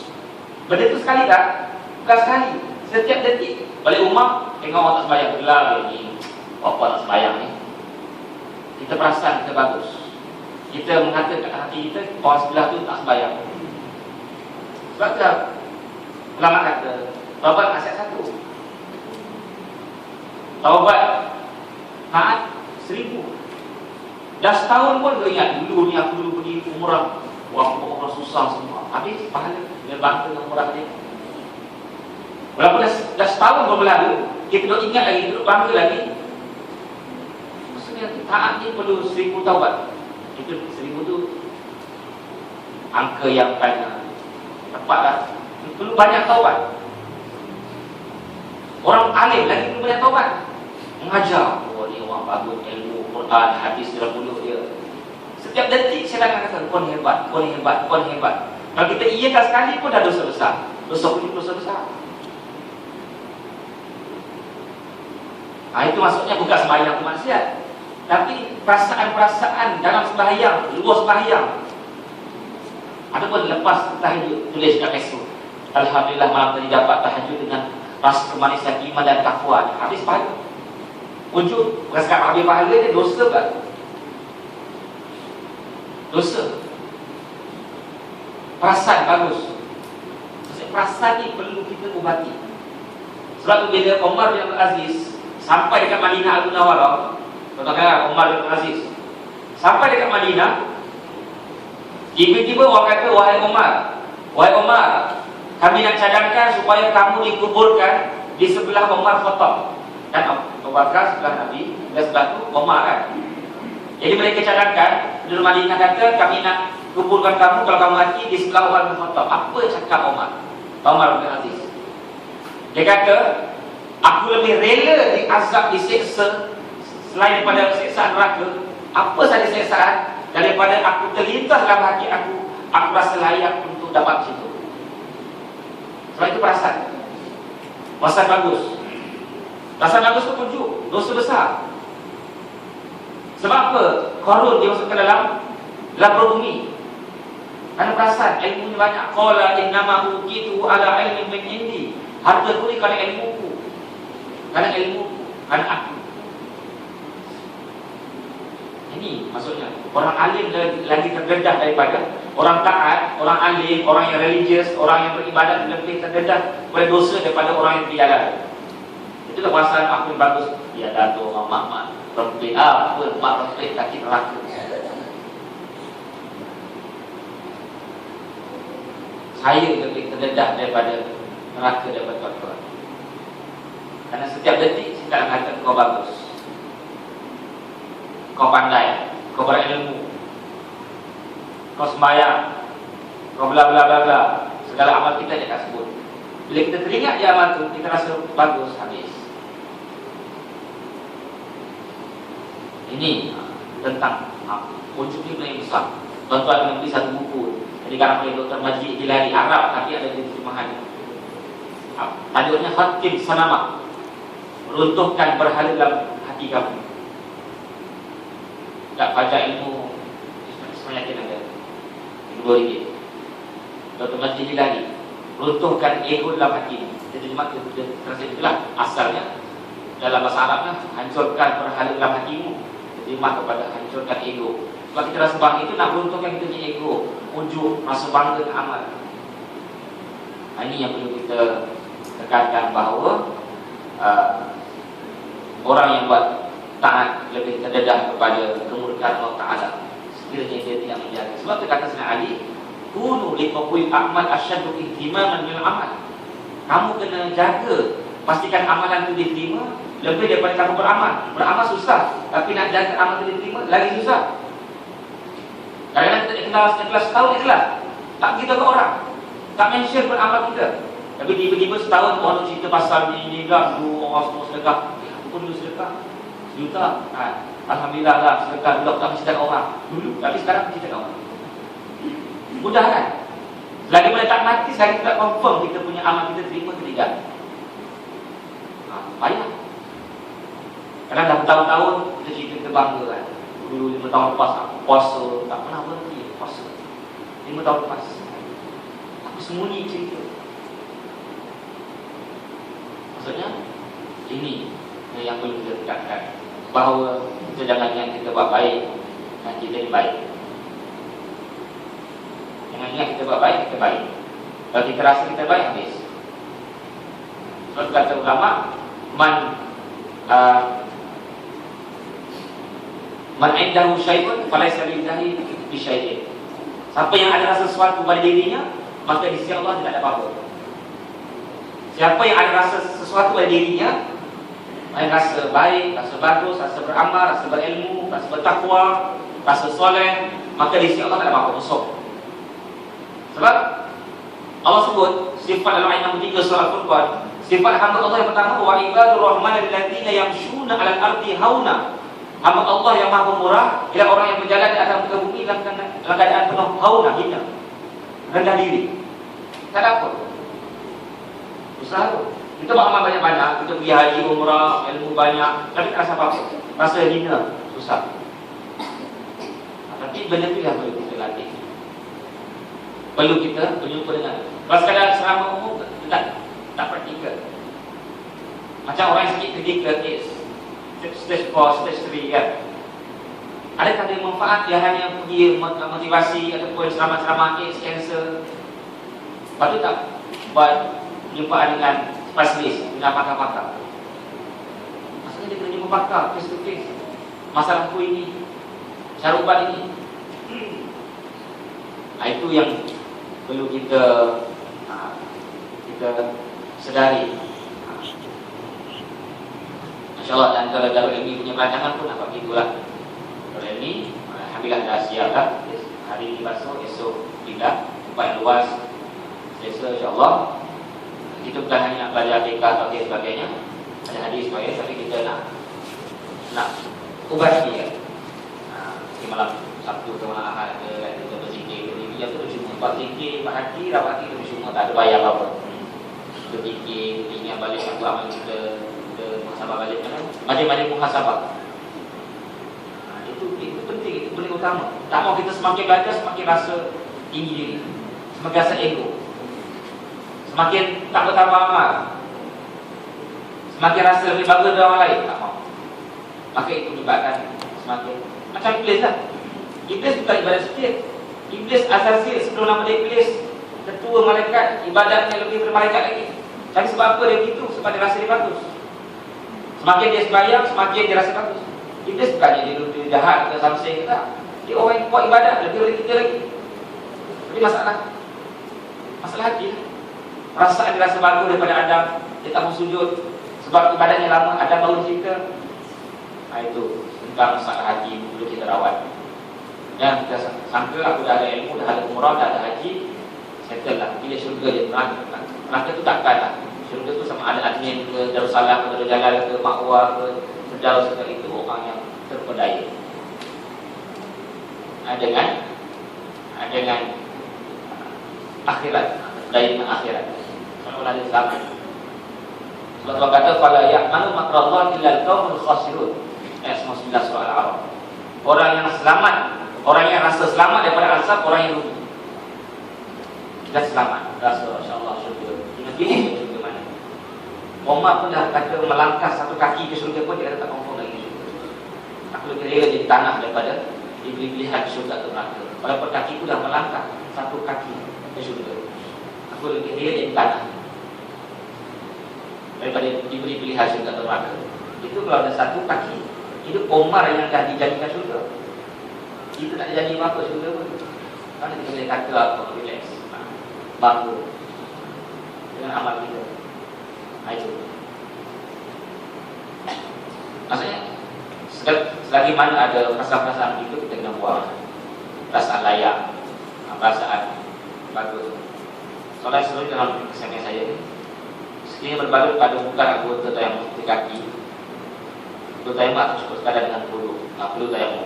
Benda itu sekali tak? Bukan sekali. Setiap detik. Balik rumah, tengok orang tak sembahyang. Gelar ni, apa tak sembahyang ni. Kita perasan kita bagus. Kita mengatakan kat hati kita, orang sebelah tu tak sembahyang. Sebab tu ulama kata, taubat maksiat 1, taubat taat 1000. Dah setahun pun dia ingat, dulu ni aku dulu pergi umrah, orang susah semua, habis pahala, dia bangga dengan umrah dia. Walaupun dah setahun pun berlalu, kita duduk ingat lagi, duduk bangga lagi. Maksudnya taat ni perlu 1000 taubat. Itu 1000 tu angka yang banyak, tepat lah. Perlu banyak taubat. Orang alim lagi perlu banyak taubat. Mengajar, oh ni orang bagus, ilmu, Quran, hadis dalam mulut dia. Setiap detik saya akan kata, kau ni hebat, kau ni hebat, kau ni hebat. Kalau kita iyakan sekali pun dah dosa besar. Dosa besar. Itu maksudnya bukan sembahyang tu maksiat, tapi perasaan-perasaan dalam sembahyang, luar sembahyang. Ataupun lepas tahajud, tulis kat Facebook, alhamdulillah malam tadi dapat tahajud dengan rasa kemanisan iman dan takwa. Habis pahala. Wujud, bukan sekadar habis pahala dia, dosa kan? Dosa. Perasaan bagus. Perasaan ni perlu kita ubati. Sebab tu bila Umar bin Abdul Aziz sampai dekat Madinah Al-Munawwarah, katakan Umar bin Abdul Aziz sampai dekat Madinah, tiba-tiba orang kata, wahai Umar, kami nak cadangkan supaya kamu dikuburkan di sebelah Umar Khattab. Kan Abu Bakar sebelah Nabi, dan sebelah tu Umar kan. Jadi mereka cadangkan, di Madinah kata, kami nak kuburkan kamu kalau kamu mati di sebelah Umar bin Khattab. Apa cakap Umar bin Aziz? Dia kata, aku lebih rela diazab, diseksa selain daripada siksaan neraka. Apa saja siksaan daripada aku terlintas dalam hati aku rasa layak untuk dapat situ. Sebab itu perasaan. Perasaan bagus. Perasaan bagus itu tunjuk dosa besar. Sebab apa? Qarun dia masuk ke dalam bumi. Karena perasaan, ilmunya banyak. Qala innama utitu ala ilmin min indi. Harta ku ni kerana ilmuku. Kerana aku. Ini maksudnya orang alim lagi terdedah daripada orang taat, orang alim, orang yang religius, orang yang beribadat lebih terdedah oleh dosa daripada orang yang berjalan. Itulah perasaan aku yang bagus. Ya dato orang mak perempuan apa mak perempuan kaki neraka. Saya lebih terdedah daripada neraka daripada tuan-tuan. Karena setiap detik kita akan kata kau bagus, kau pandai, kau berilmu, kau sembahyang, kau bla bla bla bla. Segala amal kita dia akan sebut. Bila kita teringat je amal tu, kita rasa bagus, habis. Ini tentang wujud ni yang besar. Tuan-tuan membeli satu buku jadi karang oleh Dr. Majid Hilali, Arab tapi ada di terjemahan. Tajuknya Hatim Sanama, runtuhkan berhala dalam hati kamu. Tak baca ilmu sebanyak ada RM2. Dr. Majid Hilali, runtuhkan ego dalam hati. Jadi translate itulah asalnya dalam bahasa Arabnya, hancurkan berhala dalam hatimu. Terjemah kepada hancurkan ego. Sebab kita rasa bangga itu nak runtuhkan kita punya ego, ujub, rasa bangga dengan amal. Ini yang perlu kita tekankan bahawa orang yang buat taat lebih terdedah kepada kemurkaan Allah Ta'ala sekiranya dia tidak menjaga. Sebab dia kata Sayyidina Ali, kunu liqawil a'mal asyaddu ihtimaman bil amal. Kamu kena jaga, pastikan amalan itu diterima lebih daripada kamu beramal. Beramal susah, tapi nak jaga amal itu diterima lagi susah. Kadang-kadang kita ikhlas setahun ikhlas, tak kita ke orang, tak mention beramal kita. Tapi tiba-tiba setahun orang cerita pasal ni kan, orang semua sedekah. Aku pun dulu sedekah sejuta, alhamdulillah lah sedekah dulu tak mesti cakap orang dulu, tapi sekarang mesti cakap orang. Mudah kan? Selagi mana tak mati, saya tak confirm kita punya amal kita terima ke tidak. Payah. Kadang dah bertahun-tahun kita cerita kita bangga kan. Dulu 5 tahun lepas aku puasa, tak pernah berhenti puasa. 5 tahun lepas aku sembunyi cerita. Maksudnya ini yang perlu kita tekankan, bahawa kita jangan yang kita buat baik dan kita ni baik. Jangan ingat kita buat baik, kita baik. Kalau kita rasa kita baik, habis. Sebab kata ulama, man indahu syai'un falaysa lillahi bi syai'in. Siapa yang ada rasa sesuatu pada dirinya, maka di sisi Allah tidak ada apa-apa. Siapa yang ada rasa sesuatu pada dirinya, rasa baik, rasa bagus, rasa beramal, rasa berilmu, rasa bertakwa, rasa soleh, maka di sisi Allah tak ada apa-apa, kosong. Sebab Allah sebut sifat dalam ayat 63 surah Al-Furqan, sifat hamba Allah yang pertama, wa ibadur rahman alladziina yamshuna 'alal ardi hauna. Hamba Allah yang Maha Pemurah ialah orang yang berjalan di atas muka bumi dalam keadaan penuh hauna, hina, rendah diri. Tak ada apa. Usaha. Kita beramal banyak-banyak, kita pergi haji, umrah, ilmu banyak, tapi tak rasa apa-apa. Rasa hina, susah. Tapi benda itu yang perlu kita latih. Perlu kita berjumpa dengan. Kalau sekadar ceramah umum, tak praktikal. Macam orang yang sakit ketika stage 4, stage 3 kan. Adakah ada manfaat dia hanya pergi motivasi ataupun ceramah-ceramah cancer? Patut tak buat perjumpaan dengan spesialis, dengan pakar-pakar? Maksudnya dia kena jumpa pakar face to face. Masalahku ini, cara ubat ini. Itu yang perlu kita sedari. InsyaAllah dan kalau Darul Ilmi punya perancangan pun nampak begitulah. Darul Ilmi, alhamdulillah dah siap dah. Hari ini basuh, esok pindah tempat yang luas. Selesa insyaAllah. Kita bukan hanya nak belajar APK atau sebagainya, ada hadis sebagainya, tapi kita nak ubah dia. Di malam Sabtu ke malam Ahad kita berzikir, kita bercuma buat zikir, hati, rawat kita bercuma, tak ada bayar apa-apa. Kita fikir, ingat balik satu amal kita muhasabah balik mana? Balik muhasabah. Itu penting, itu paling utama. Tak mau kita semakin belajar, semakin rasa tinggi diri, semakin rasa ego, semakin tak bertambah amal, semakin rasa lebih bagus dari orang lain. Tak mau. Maka itu menyebabkan semakin macam iblis lah. Iblis bukan ibadat sikit. Iblis asasi sebelum nama dia iblis, ketua malaikat, ibadatnya lebih daripada malaikat lagi. Tapi sebab apa dia begitu? Sebab dia rasa dia bagus. Semakin dia sembahyang, semakin dia rasa bagus. Iblis bukannya dia jahat ke samsing ke tak. Dia orang yang buat ibadat lebih dari kita lagi. Jadi masalah hati. Perasaan dia rasa bagus daripada Adam. Dia tak mau sujud sebab ibadahnya lama. Adam baru cerita. Itu tentang masalah hati perlu kita rawat. Dan kita sangka aku dah ada ilmu, dah ada umrah, dah ada haji, settle lah. Bila syurga je neraka tu takkan lah. Syurga tu sama ada admin ke Darussalam ke Darusjalal ke Ma'wah ke Firdaus ke, itu orang yang terpedaya. Dengan dengan akhirat, dengan akhirat. Seolah dia selamat. Sebab Allah kata fala ya'manu makrallah illa al-qaumul khasirun. Ayat 99 surah Al-A'raf. Orang yang selamat, orang yang rasa selamat daripada azab, orang yang rugi. Kita selamat, rasa insya-Allah syukur. Kita pilih syurga mana. Umar pun dah kata melangkah satu kaki ke syurga pun dia kata tak confirm lagi syurga. Aku lebih rela jadi tanah daripada diberi pilihan syurga atau neraka. Walaupun kaki pun dah melangkah satu kaki ke syurga, aku lebih rela jadi tanah daripada diberi pilihan syurga atau neraka. Itu kalau ada satu kaki, itu Umar yang dah dijadikan syurga. Kita tak jadi apa syurga pun. Mana kita boleh kata apa, relax, bagus dengan amal kita. Itu maksudnya, selagi mana ada perasaan-perasaan itu, kita kena buang. Perasaan layak, perasaan bagus. Soalnya selalu dalam kesaksian saya ni, sekiranya berbalut pada bukan anggota tayamum di kaki, anggota tayamum atau cukup sekadar dengan perlu tayamum.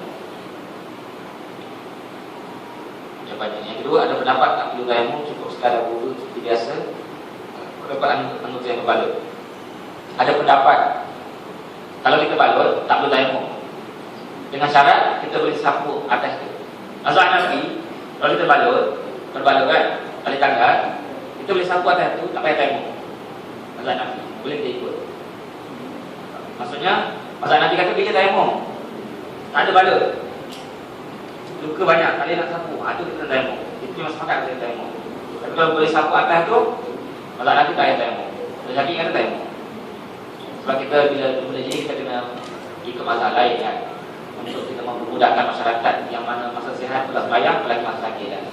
Yang kedua, ada pendapat tak perlu tayamum, cukup sekadar wudu seperti biasa. Pendapat anggota yang berbalut. Ada pendapat kalau kita balut tak perlu tayamum, dengan syarat kita boleh sapu atas tu. Mazhab Hanafi, kalau kita berbalut kan, tali tangga, kita boleh sapu atas tu, tak payah tayamum. Mazhab Hanafi, boleh kita ikut. Maksudnya, mazhab Hanafi kata bila tayamum, tak ada balut, luka banyak, tak boleh nak sapu, itu kita tayamum. Itu memang sepakat kita tayamum. Tapi kalau boleh sapu atas tu, mazhab Hanafi tak payah tayamum. Mazhab Hanafi kata tayamum. Sebab kita bila jadi kita kena ikut mazhab lain kan, untuk kita mempermudahkan masyarakat yang mana masa sihat pula sembahyang, apalagi masa sakit kan.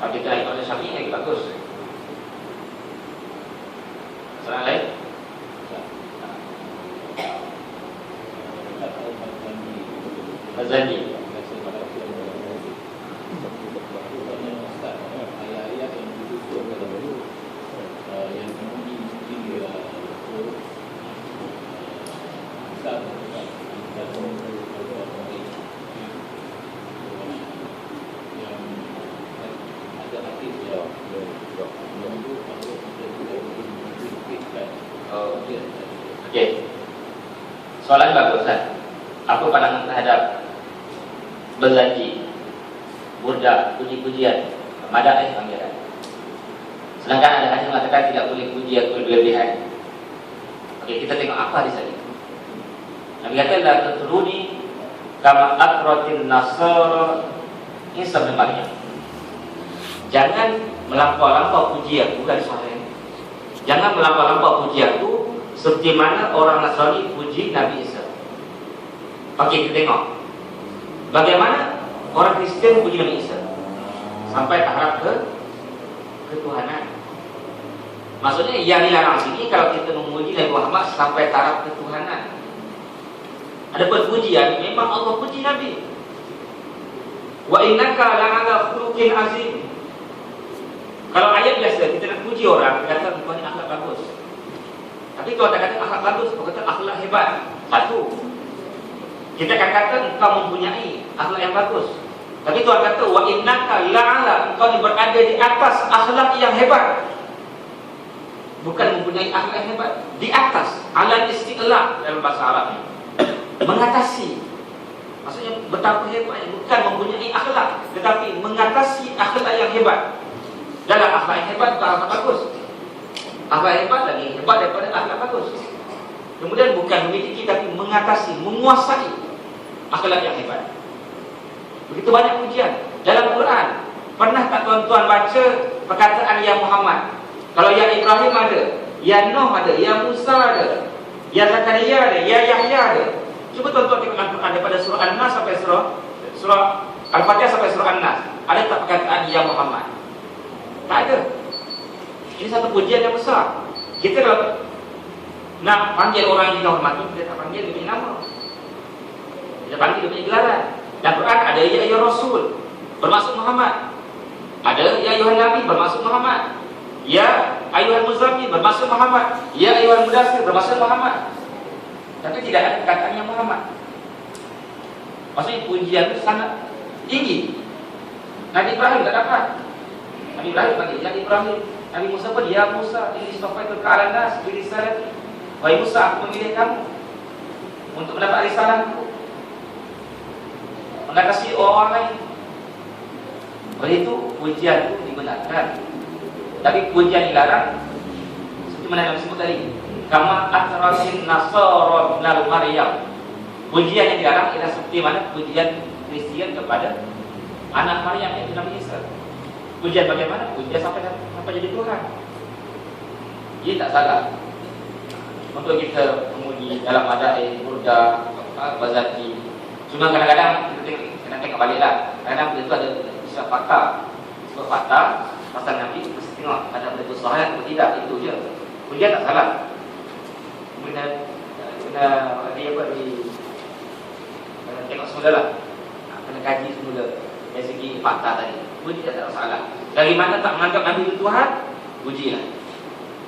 Kalau kita ikut mazhab Syafi'i lagi bagus. Soalan lain? Azani. Okey. Soalan bagus kan? Apa pandangan terhadap berjanji, burda, puji-pujian, madah panggilan? Sedangkan ada hadis mengatakan tidak boleh puji atau berlebihan. Okey, kita tengok apa di sini. Nabi kata la tatruni kama akratin nasara Isa bin Maryam. Jangan melampau-lampau puji aku, bukan soalan. Jangan melampau-lampau puji aku seperti mana orang Nasrani puji Nabi Isa. Okey, kita tengok bagaimana orang Kristian puji Nabi Isa sampai tahap ketuhanan. Maksudnya yang dilarang sini kalau kita memuji Nabi Muhammad sampai tahap ketuhanan. Ada pujian, memang Allah puji Nabi. Wa innaka la'ala khuluqin azim. Kalau ayat biasa kita nak puji orang, kita kata engkau ni akhlak bagus. Tapi kalau tak kata akhlak bagus, kita kata akhlak hebat. Satu, kita akan kata engkau mempunyai akhlak yang bagus. Tapi Tuhan kata wa innaka la'ala, engkau ni berada di atas akhlak yang hebat. Bukan mempunyai akhlak yang hebat, di atas. Ala istiqlal dalam bahasa Arab ni, mengatasi. Maksudnya betapa hebatnya, bukan mempunyai akhlak, tetapi mengatasi akhlak yang hebat. Dalam akhlak yang hebat bukan akhlak bagus. Akhlak hebat lagi hebat daripada akhlak bagus. Kemudian bukan memiliki, tapi mengatasi, menguasai akhlak yang hebat. Begitu banyak pujian dalam Quran. Pernah tak tuan-tuan baca perkataan ya Muhammad? Kalau ya Ibrahim ada, ya Nuh ada, ya Musa ada, ya Zakaria ada, ya Yahya ada. Cuba tuan-tuan tengok Al-Quran daripada surah An-Nas sampai surah Al-Fatihah sampai surah An-Nas. Ada tak perkataan ya Muhammad? Tak ada. Ini satu pujian yang besar. Kita kalau nak panggil orang yang kita hormati, kita tak panggil dia punya nama, kita panggil dia punya gelaran. Dan Quran ada ya ayyuhar rasul, bermaksud Muhammad. Ada ya ayyuhan nabi, bermaksud Muhammad. Ya ayyuhal muzammil, bermaksud Muhammad. Ya ayyuhal mudaththir, bermaksud Muhammad. Tapi tidak ada perkataan yang Muhammad. Maksudnya pujian itu sangat tinggi. Nabi Ibrahim tak dapat. Nabi Ibrahim panggil Nabi Ibrahim. Nabi Musa pun, ya Musa, ini istafaitu ke ala nas bi risalati. Wahai Musa, aku memilih kamu untuk mendapat risalahku, mengatasi orang lain. Oleh itu, pujian itu dibenarkan. Tapi pujian dilarang. Seperti mana yang disebut tadi, kama atrasin nasara binal Maryam. Pujian yang dilarang ialah seperti mana pujian Kristian kepada anak Maryam, yaitu Nabi Isa. Pujian bagaimana? Pujian sampai jadi Tuhan. Ini tak salah untuk kita memuji dalam adai, burda, bazati. Cuma kadang-kadang kita kena tengok baliklah. Kadang-kadang itu ada istilah fakta. Sebab fakta pasal Nabi mesti tengok ada benda itu sahih atau tidak, itu je. Pujian tak salah. Kemudian kena tengok semula lah. Kena kaji semula dari segi fakta tadi. Puji tak salah. Dari mana tak menganggap Nabi itu Tuhan, pujilah.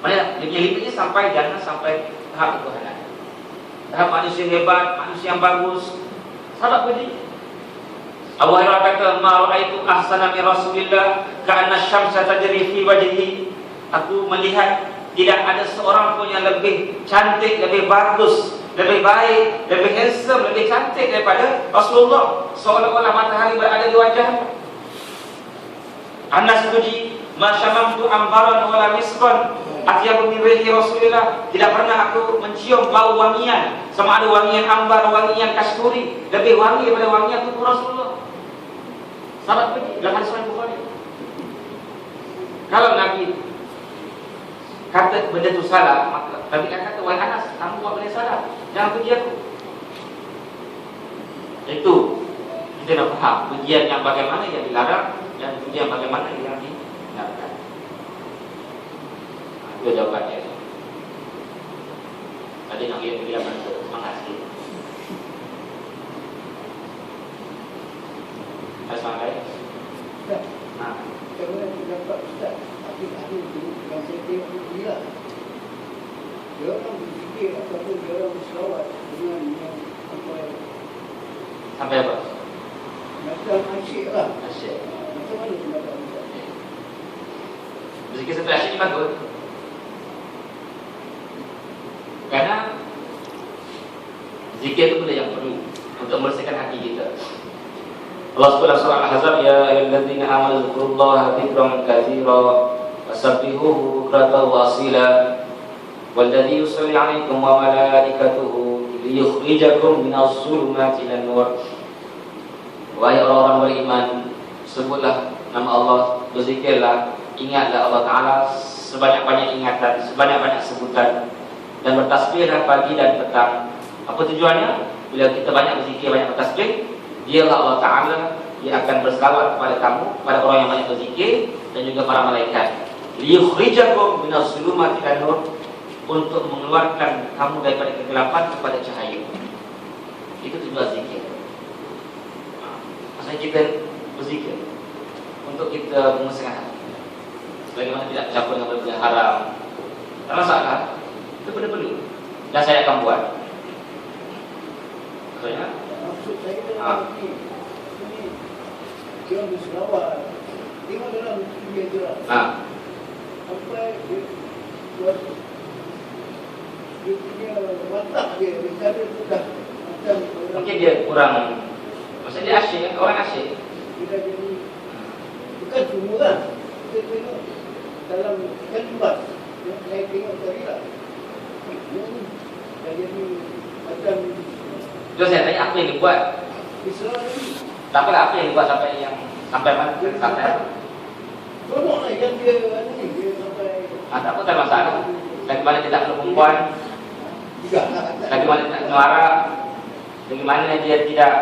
Mana dia limitnya sampai jangan sampai tahap ketuhanan. Tahap manusia hebat, manusia yang bagus, sahabat puji. Abu Hurairah kata, "Ma ra'aitu ahsana min Rasulillah ka'anna syamsa tajri fi wajhihi." Aku melihat tidak ada seorang pun yang lebih cantik, lebih bagus, lebih baik, lebih handsome, lebih cantik daripada Rasulullah. Seolah-olah matahari berada di wajahnya. Anas puji, "Ma syamamtu ambaran wala misqan atyabu min rihi Rasulillah." Tidak pernah aku mencium bau wangian, sama ada wangian ambar, wangian kasturi, lebih wangi daripada wangian tubuh Rasulullah. Sahabat puji dalam hadis Sahih Bukhari. Kalau Nabi kata benda itu salah, maka Nabi akan kata, "Wahai Anas, kamu buat benda salah, jangan puji aku." Itu kita dah faham pujian yang bagaimana yang dilarang dan pujian bagaimana yang dibenarkan. Itu jawabannya. Tadi nak bilang bantu semangat sikit. Ada soalan lain? Tak. Kerana dapat Ustaz, tapi ada yang saya tengok ni lah. Dia orang berfikir ataupun dia orang berselawat dengan yang Sampai apa? macam asyik lah. Asyik. Macam mana pendapat Ustaz? Berzikir sampai asyik ni bagus. Karena zikir itu benda yang perlu untuk membersihkan hati kita. Allah Subhanahu surah Al-Ahzab, "Ya ayyuhalladzina amanu dzkurullaha dzikran katsira wasabbihuhu bukratan wa asila walladzi yusalli 'alaikum wa malaikatuhu liyukhrijakum minadh dhulumati ilan nur." Wahai orang-orang beriman, sebutlah nama Allah, berzikirlah, ingatlah Allah Ta'ala sebanyak-banyak ingatan, sebanyak-banyak sebutan, dan bertasbihlah pagi dan petang. Apa tujuannya? Bila kita banyak berzikir, banyak bertasbih, dialah Allah Ta'ala yang akan berselawat kepada kamu, kepada orang yang banyak berzikir, dan juga para malaikat. Liyukhrijakum minadh dhulumati ilan nur, untuk mengeluarkan kamu daripada kegelapan kepada cahaya. Itu tujuan zikir. Maksudnya kita berzikir untuk kita mengesahkan hati. Bagaimana tidak campur dengan benda haram. Tak masalah. Itu benda perlu. Dan saya akan buat. Maksudnya Maksud saya dalam ni dia berselawat. Tengok dalam dia gerak. Sampai dia buat dia punya watak dia bicara tu dah macam orang. mungkin dia kurang. Maksudnya dia asyik kan? Orang asyik. Dia dah jadi bukan semua lah. Kita tengok dalam kalimat yang saya tengok tadi lah. Dah jadi macam Terus saya tanya apa yang dia buat. Islam ni. Tak apalah apa yang dia buat sampai mana? Sampai apa? Tolong lah yang dia ni. Dia sampai Tak apa, tak masalah. Lagi mana dia tak perlu perempuan, juga lah. lagi mana dia tak menyuara, lagi mana dia tidak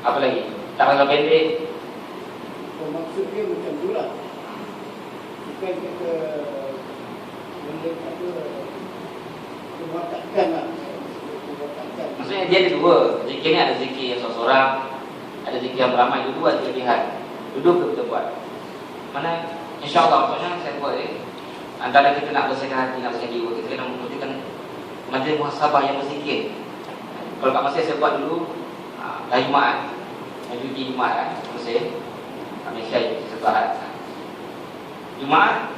apa lagi, tak pakai pendek. Maksud dia macam tu lah. Bukan kita boleh apa mewatakkan lah. Maksudnya dia ada dua. Zikir ni ada zikir yang seorang-seorang, ada zikir yang beramai. Dua ada kelebihan. Duduk kita buat. Mana insyaAllah maksudnya saya buat antara kita nak bersihkan hati, nak bersihkan jiwa, kita kena membuktikan majlis muhasabah yang berzikir. Kalau kat Mesir saya buat dulu hari Jumaat, hari Jumaat kan Mesir. Malaysia sebahagian. Jumaat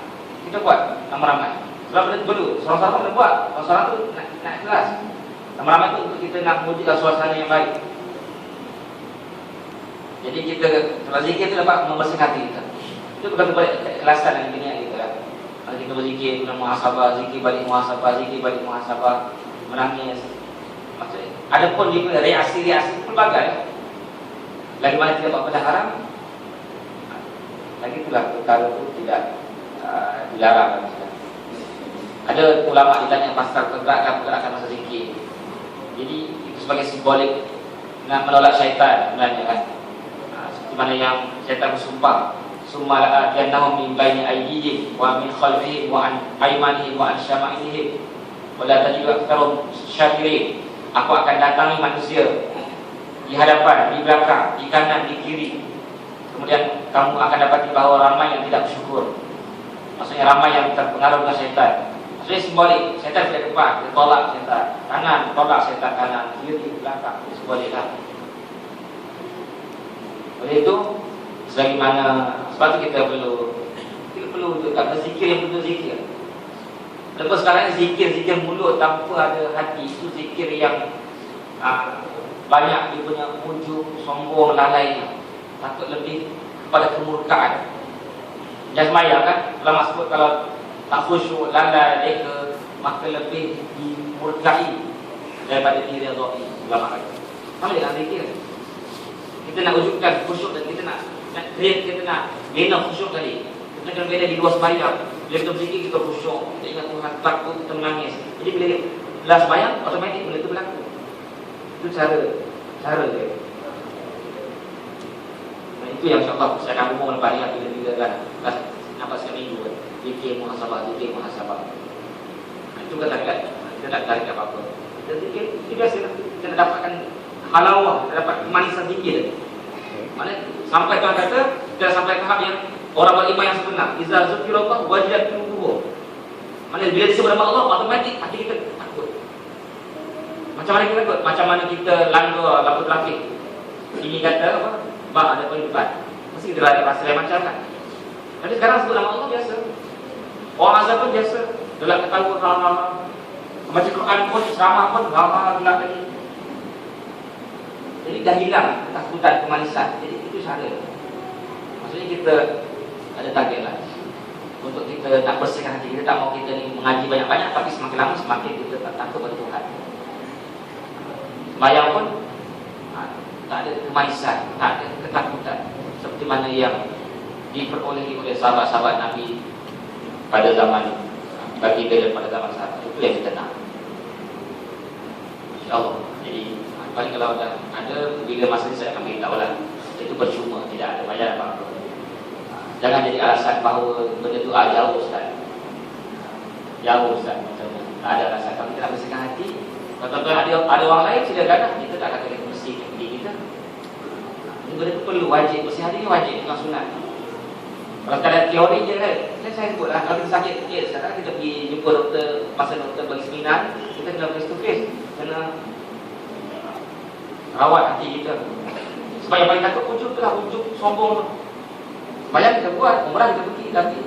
kita buat ramai-ramai. Sebab dulu seorang-seorang boleh buat, seorang tu nak kelas. Ramai-ramai tu untuk kita nak mewujudkan suasana yang baik. Jadi kita kalau zikir tu dapat membersihkan hati kita. Itu bukan keikhlasan yang dunia kita. Kalau kita berzikir, kemudian muhasabah, zikir balik muhasabah, menangis. Maksudnya, ada pun juga reaksi-reaksi pelbagai. Lagi mana tidak buat benda haram, lagi itulah perkara itu tidak dilarang. Ada ulama ditanya pasal pergerakan masa zikir. Jadi itu sebagai simbolik nak menolak syaitan sebenarnya kan. Seperti mana yang syaitan bersumpah, summa la'atiyannahum min baini aydihim wa min khalfihim wa an aymanihim wa an syama'ilihim wa la tajidu aktsarum syakirin. Aku akan datangi manusia di hadapan, di belakang, di kanan, di kiri. Kemudian kamu akan dapati bahawa ramai yang tidak bersyukur. Maksudnya ramai yang terpengaruh dengan syaitan. Maksudnya simbolik, syaitan tidak depan, dia tolak syaitan kanan, tolak syaitan kanan, kiri, belakang, simbolik lah. Oleh itu, sebagaimana sebab itu kita perlu untuk berzikir yang betul zikir. Lepas sekarang zikir mulut tanpa ada hati, itu zikir yang banyak dia punya ujung sombong, lalai, takut lebih kepada kemurkaan. Yang semaya kan, ulama sebut kalau tak khusyuk, lalai, leka, maka lebih dimurkai daripada diri Allahi. Ulama kata sama dengan zikir. Kita nak wujudkan khusyuk dan kita nak create, kita nak bina khusyuk tadi. Kita kena bina di luar sembahyang. Bila kita berzikir kita khusyuk, kita ingat Tuhan, takut, kita menangis. Jadi bila dah sembahyang, otomatik benda itu berlaku. Itu cara dia. Nah, itu yang insyaAllah saya akan umum lepas ni bila kan nampak sekali minggu kan. Zikir muhasabah. Nah, itu kan tarik, kita tak tarik apa-apa. Kita zikir, itu biasa kita dapatkan halawah, kita dapat kemanisan zikir. Maksudnya sampai Tuhan kata, kita sampai tahap yang orang beriman yang sebenar. Iza zukirullah wajilat qulubuhum. Maksudnya bila disebut nama Allah, otomatik hati kita takut. Macam mana kita takut? Macam mana kita langgar lampu trafik. Ini kata apa? Bak ada poin depan. Mesti kita lari pasal lain macam kan. Tapi sekarang sebut nama Allah biasa. Orang azab pun biasa. Dalam ketawa ramah. Baca Quran pun, ceramah pun ramah gelap lagi. Jadi dah hilang ketakutan, kemanisan. Jadi itu cara. Maksudnya kita ada target lah untuk kita nak bersihkan hati. Kita tak mau kita ni mengaji banyak-banyak, tapi semakin lama semakin kita tak takut pada Tuhan. Sembahyang pun tak ada kemanisan, tak ada ketakutan, seperti mana yang diperolehi oleh sahabat-sahabat Nabi pada zaman baginda dan pada zaman sahabat. Itu yang kita nak, InsyaAllah. Jadi paling kalau ada bila masa ni saya akan beritahu lah. Itu percuma, tidak ada bayar apa-apa. Jangan jadi alasan bahawa benda tu jauh Ustaz. Jauh Ustaz, macamnya tak ada alasan. Kalau kita nak bersihkan hati, kalau ada orang lain silakan, kita tak akan kena bersihkan diri kita. Ini benda tu perlu, wajib. Bersih hati ni wajib, bukan sunat. Kalau sekadar teori je kan, saya sebut lah, kalau kita sakit sikit, sekarang kita pergi jumpa doktor, masa doktor bagi seminar, kita kena face to face, kena rawat hati kita. Sebab yang paling takut ujub tu lah, ujub sombong tu. Bayang kita buat, umrah kita pergi lagi.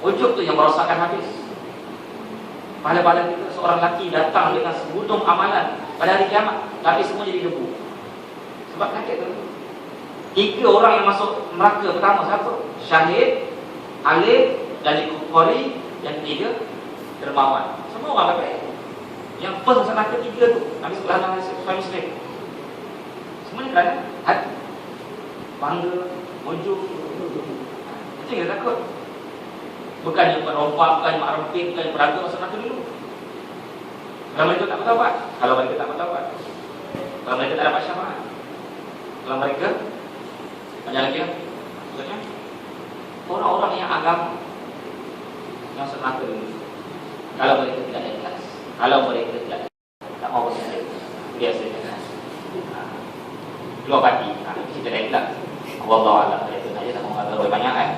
Ujub tu yang merosakkan habis. Pahala-pahala kita, seorang lelaki datang dengan segudung amalan pada hari kiamat, tapi semua jadi debu. Sebab sakit tu. 3 orang yang masuk neraka pertama siapa? Syahid, alim, dan Qari. Yang ketiga dermawan. Semua orang baik. Yang first masuk neraka 3 tu, Nabi sebelah Nabi Muslim. Semuanya kerana hati, bangga, ujub. Itu yang takut. Bukannya merompak, bukannya mak rempit, bukannya peraga masuk neraka dulu. Kalau mereka tak bertaubat, kalau mereka tak dapat syafaat, kalau mereka banyak lagi lah. Maksudnya orang-orang yang agama yang masuk neraka dulu. Kalau mereka tidak ada ikhlas, kalau mereka tidak tak mau bersih, biasanya kan keluar hati, kita dah ikhlas. Wallahualam, itu saja, tak mau mengatur banyak kan.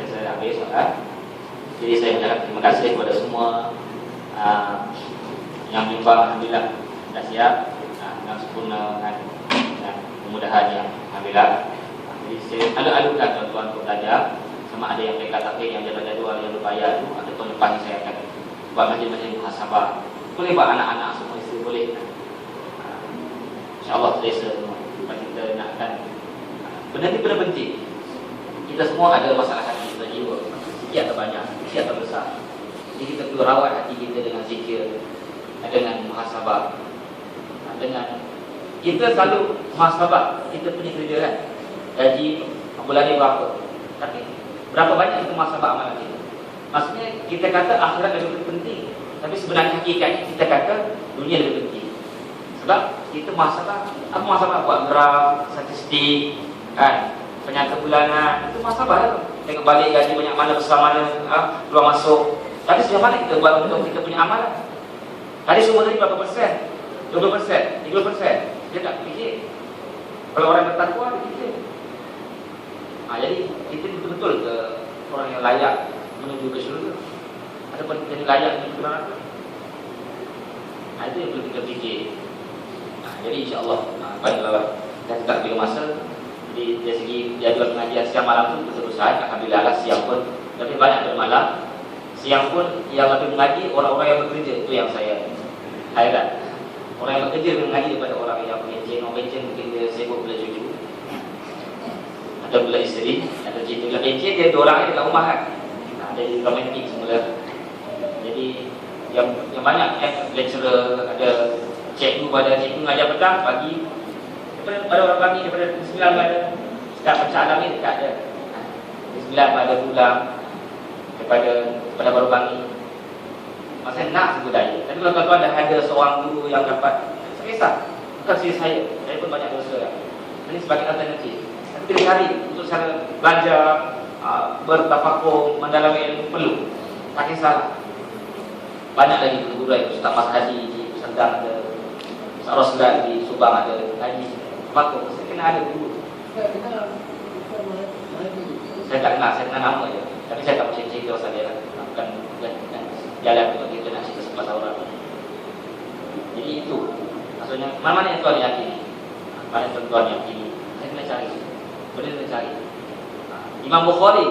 Saya habis soalan. Jadi saya mengucapkan terima kasih kepada semua yang menyumbang. Alhamdulillah dah siap dengan sempurna, dengan kemudahan yang alhamdulillah. Jadi saya alu-alukan tuan-tuan untuk belajar. Sama ada yang PKTP yang jadual yang berbayar itu, atau tahun depan saya akan buat majlis-majlis muhasabah. Boleh buat anak-anak semua isteri boleh. InsyaAllah selesa semua. Kita nakkan benda ni benda penting. Kita semua ada masalah hati kita jiwa, sikit atau banyak, sikit atau besar. Jadi kita perlu rawat hati kita dengan zikir, dengan muhasabah, dengan kita selalu muhasabah. Kita punya kerja kan, gaji bulan ni berapa, tapi berapa banyak kita muhasabah amalan kita. Maksudnya kita kata akhirat lebih penting, tapi sebenarnya hakikatnya kita kata dunia lebih penting. Sebab kita muhasabah, apa muhasabah? Buat graf, statistik, kan, penyangka bulanan, itu muhasabah lah. Tengok balik gaji banyak mana, besar mana, keluar masuk. Tapi sejauh mana kita buat untuk kita punya amalan? Tadi semua tadi berapa persen? 20%, 30%. Dia tak fikir. Kalau orang bertakwa, dia fikir. Jadi kita betul-betul ke orang yang layak menuju ke syurga, ataupun kita layak menuju ke neraka. Itu yang perlu kita fikir. Jadi insyaAllah baiklah, dan tak bila masa. Jadi dari segi jadual pengajian siang malam tu betul-betul alhamdulillah lah, siang pun lebih banyak dari malam. Siang pun yang lebih mengaji orang-orang yang bekerja. Itu yang saya hairan. Orang yang bekerja lebih mengaji daripada orang yang pencen. Orang pencen mungkin dia sibuk bela cucu atau bela isteri atau cinta. Bila pencen dia 2 orang dekat rumah kan. Jadi romantik semula. Jadi yang banyak lecturer, ada cikgu pada cikgu mengajar petang, pagi pada orang pagi daripada 9 pada setiap pencahayaan ni dekat ada 9 pada pulang daripada baru pagi. Masa nak sebudaya. Tapi kalau tuan-tuan dah ada seorang guru yang dapat, saya kisah, bukan saya pun banyak dosa. Ini sebagai alternatif. Tapi kita cari untuk cara belajar, bertafakur, mendalami ilmu perlu. Tak kisahlah. Banyak lagi guru yang Ustaz Mas Haji di Sendang ada, Ustaz Roslan di Subang ada, Haji tafakur. Saya kena ada guru. Saya tak kenal, saya kenal nama je. Tapi saya tak macam cerita pasal dia. Bukan jalan untuk kita nak cerita sebelah orang. Jadi itu maksudnya mana-mana yang tuan yakini, mana yang tuan yakini, saya kena cari. Benda kena cari. Imam Bukhari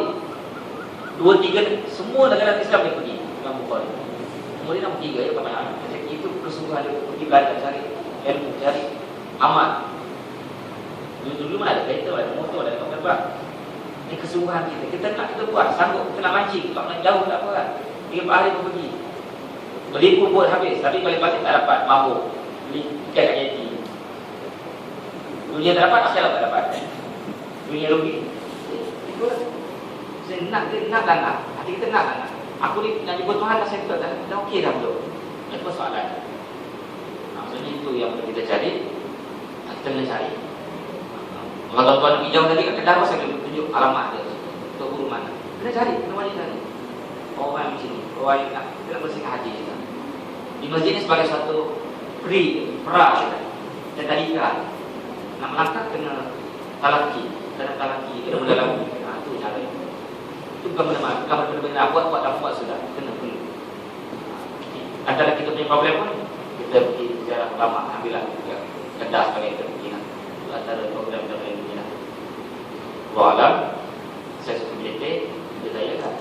2-3 semua negara Islam dia pergi. Imam Bukhari umur dia nombor 3 ya, kebanyakan. Jadi itu kesungguhan dia pergi belajar, cari ilmu, cari amal. Dulu mana ada kereta, ada motor, ada kapal terbang. Ini kesungguhan kita. Kita nak kita buat, sanggup kita nak mancing, tak nak jauh tak apa kan. 3 hari pun pergi. Beli pupuk habis, tapi balik-balik tak dapat, mabuk. Beli ikan kat jeti. Dunia tak dapat, akhirat tak dapat. Dunia rugi. Saya nak dan nak. Hati kita nak dan nak. Aku ni nak jumpa Tuhan, saya betul dah okey dah belum. Itu persoalan. Maksudnya itu yang perlu kita cari. Kita kena cari. Kalau tuan pergi jauh tadi kat Kedah, saya kena tunjuk alamat dia. Untuk guru mana. Kena cari, kena wajib cari. Orang macam ni, orang yang nak, kita nak bersihkan hati kita. Di masjid ni sebagai satu pra kita tadika. Nak melangkah kena talaki, kena mendalami. Itu cara. Itu bukan benda-benda buat dan buat sudah. Kena perlu. Antara kita punya problem pun, kita pergi sejarah ulama, ambillah Kedah sebagai kemungkinan. Itu antara program yang kemungkinan. Walau saya suka BT, dia saya kan.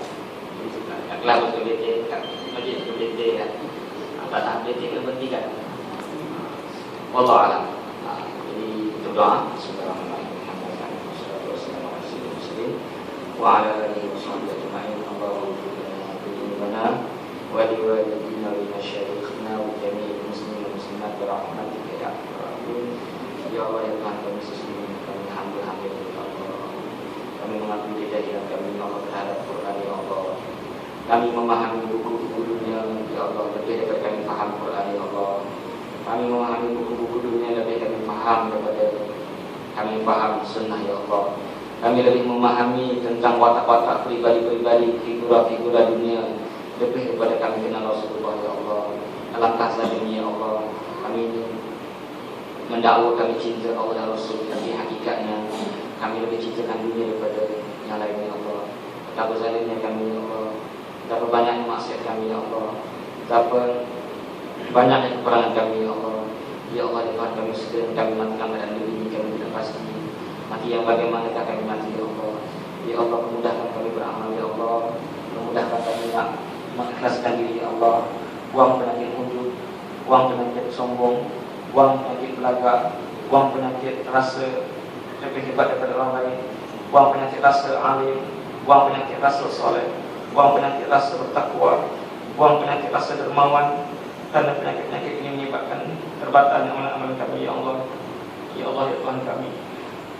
Kelas untuk BT, majlis untuk BT kan. Tak BT kena berhentikan. Wallahualam. Jadi berdoa supaya wa ala alihi wa sahbihi ajma'in. Allahumma wa liwalidina wa limasyayikhina wa jami'il muslimin wa muslimat bi rahmatika ya arhamar rahimin. Ya Allah ya Tuhan kami sesungguhnya kami hamba-hamba ya Allah. Kami mengakui kejadian kami ya Allah terhadap Quran ya Allah. Kami memahami buku-buku dunia ya Allah lebih daripada kami faham Quran ya Allah. Kami memahami buku-buku dunia lebih kami faham daripada kami faham sunnah ya Allah. Kami lebih memahami tentang watak-watak pribadi-pribadi, figura-figura dunia lebih daripada kami kenal Rasulullah ya Allah. Alangkah sahaja ya Allah, kami mendakwa kami cinta Allah dan Rasul, tapi hakikatnya kami lebih cintakan dunia daripada yang lain ya Allah. Betapa zalimnya kami ya Allah, betapa banyaknya maksiat kami ya Allah, betapa banyaknya kekurangan kami ya Allah. Ya Allah, Tuhan kami segera kami matikan badan diri ini, kami tidak pasti mati yang bagaimana kami mati ya Allah. Ya Allah, memudahkan kami beramal ya Allah, memudahkan kami mengikhlaskan diri ya Allah. Buang penyakit ujub, buang penyakit sombong, buang penyakit belaga, buang penyakit rasa lebih hebat daripada orang lain, buang penyakit rasa alim, buang penyakit rasa soleh, buang penyakit rasa bertakwa, buang penyakit rasa dermawan, karena penyakit-penyakit ini menyebabkan terbatalnya amalan-amalan kami ya Allah. Ya Allah ya Tuhan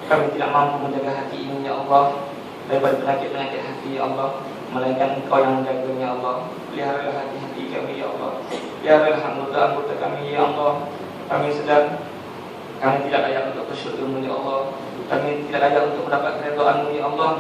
kami tidak mampu menjaga hati ini ya Allah daripada penyakit-penyakit hati ya Allah, melainkan Engkau yang menjaganya ya Allah. Peliharalah hati-hati kami ya Allah, peliharalah anggota-anggota kami ya Allah. Kami sedang kami tidak layak untuk bersyukur-Mu ya Allah, kami tidak layak untuk mendapat keridhaan-Mu ya Allah,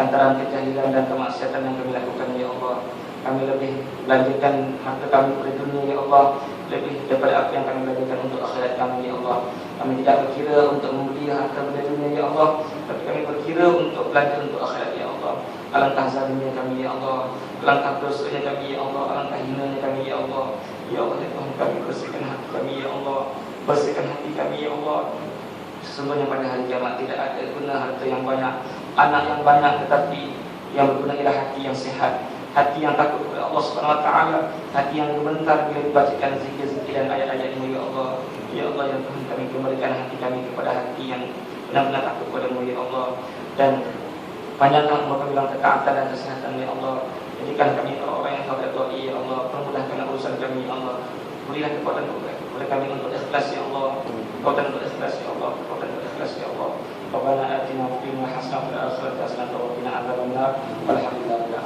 lantaran kejahilan dan kemaksiatan yang kami lakukan ya Allah. Kami lebih belanjakan harta kami pada dunia ya Allah, lebih daripada apa yang kami belanjakan untuk akhirat kami ya Allah. Kami tidak berkira untuk membeli harta pada dunia ya Allah, tapi kami berkira untuk belanja untuk akhirat ya Allah. Alangkah zalimnya kami ya Allah, alangkah dosanya kami ya Allah, alangkah hinanya kami ya Allah. Ya Allah ya Tuhan kami, bersihkan hati kami ya Allah, bersihkan hati kami ya Allah. Sesungguhnya pada hari kiamat tidak ada guna harta yang banyak, anak yang banyak, tetapi yang berguna ialah hati yang sehat, hati yang takut kepada Allah Subhanahu Wa Taala, hati yang gemetar bila dibacakan zikir-zikir dan ayat-ayat-Mu ya Allah. Ya Allah ya Tuhan kami, kembalikan hati kami kepada hati yang benar-benar takut kepada-Mu ya Allah, dan panjangkan umur kami dalam ketaatan dan kesehatan ya Allah. Jadikan kami orang yang tahu ya Allah, permudahkan urusan kami ya Allah. Berilah kekuatan kepada kami untuk ikhlas ya Allah, kekuatan untuk ikhlas ya Allah, kekuatan untuk ikhlas ya Allah. Rabbana atina fid dunya hasanah wa fil akhirati hasanah wa qina adzabannar. Walhamdulillah.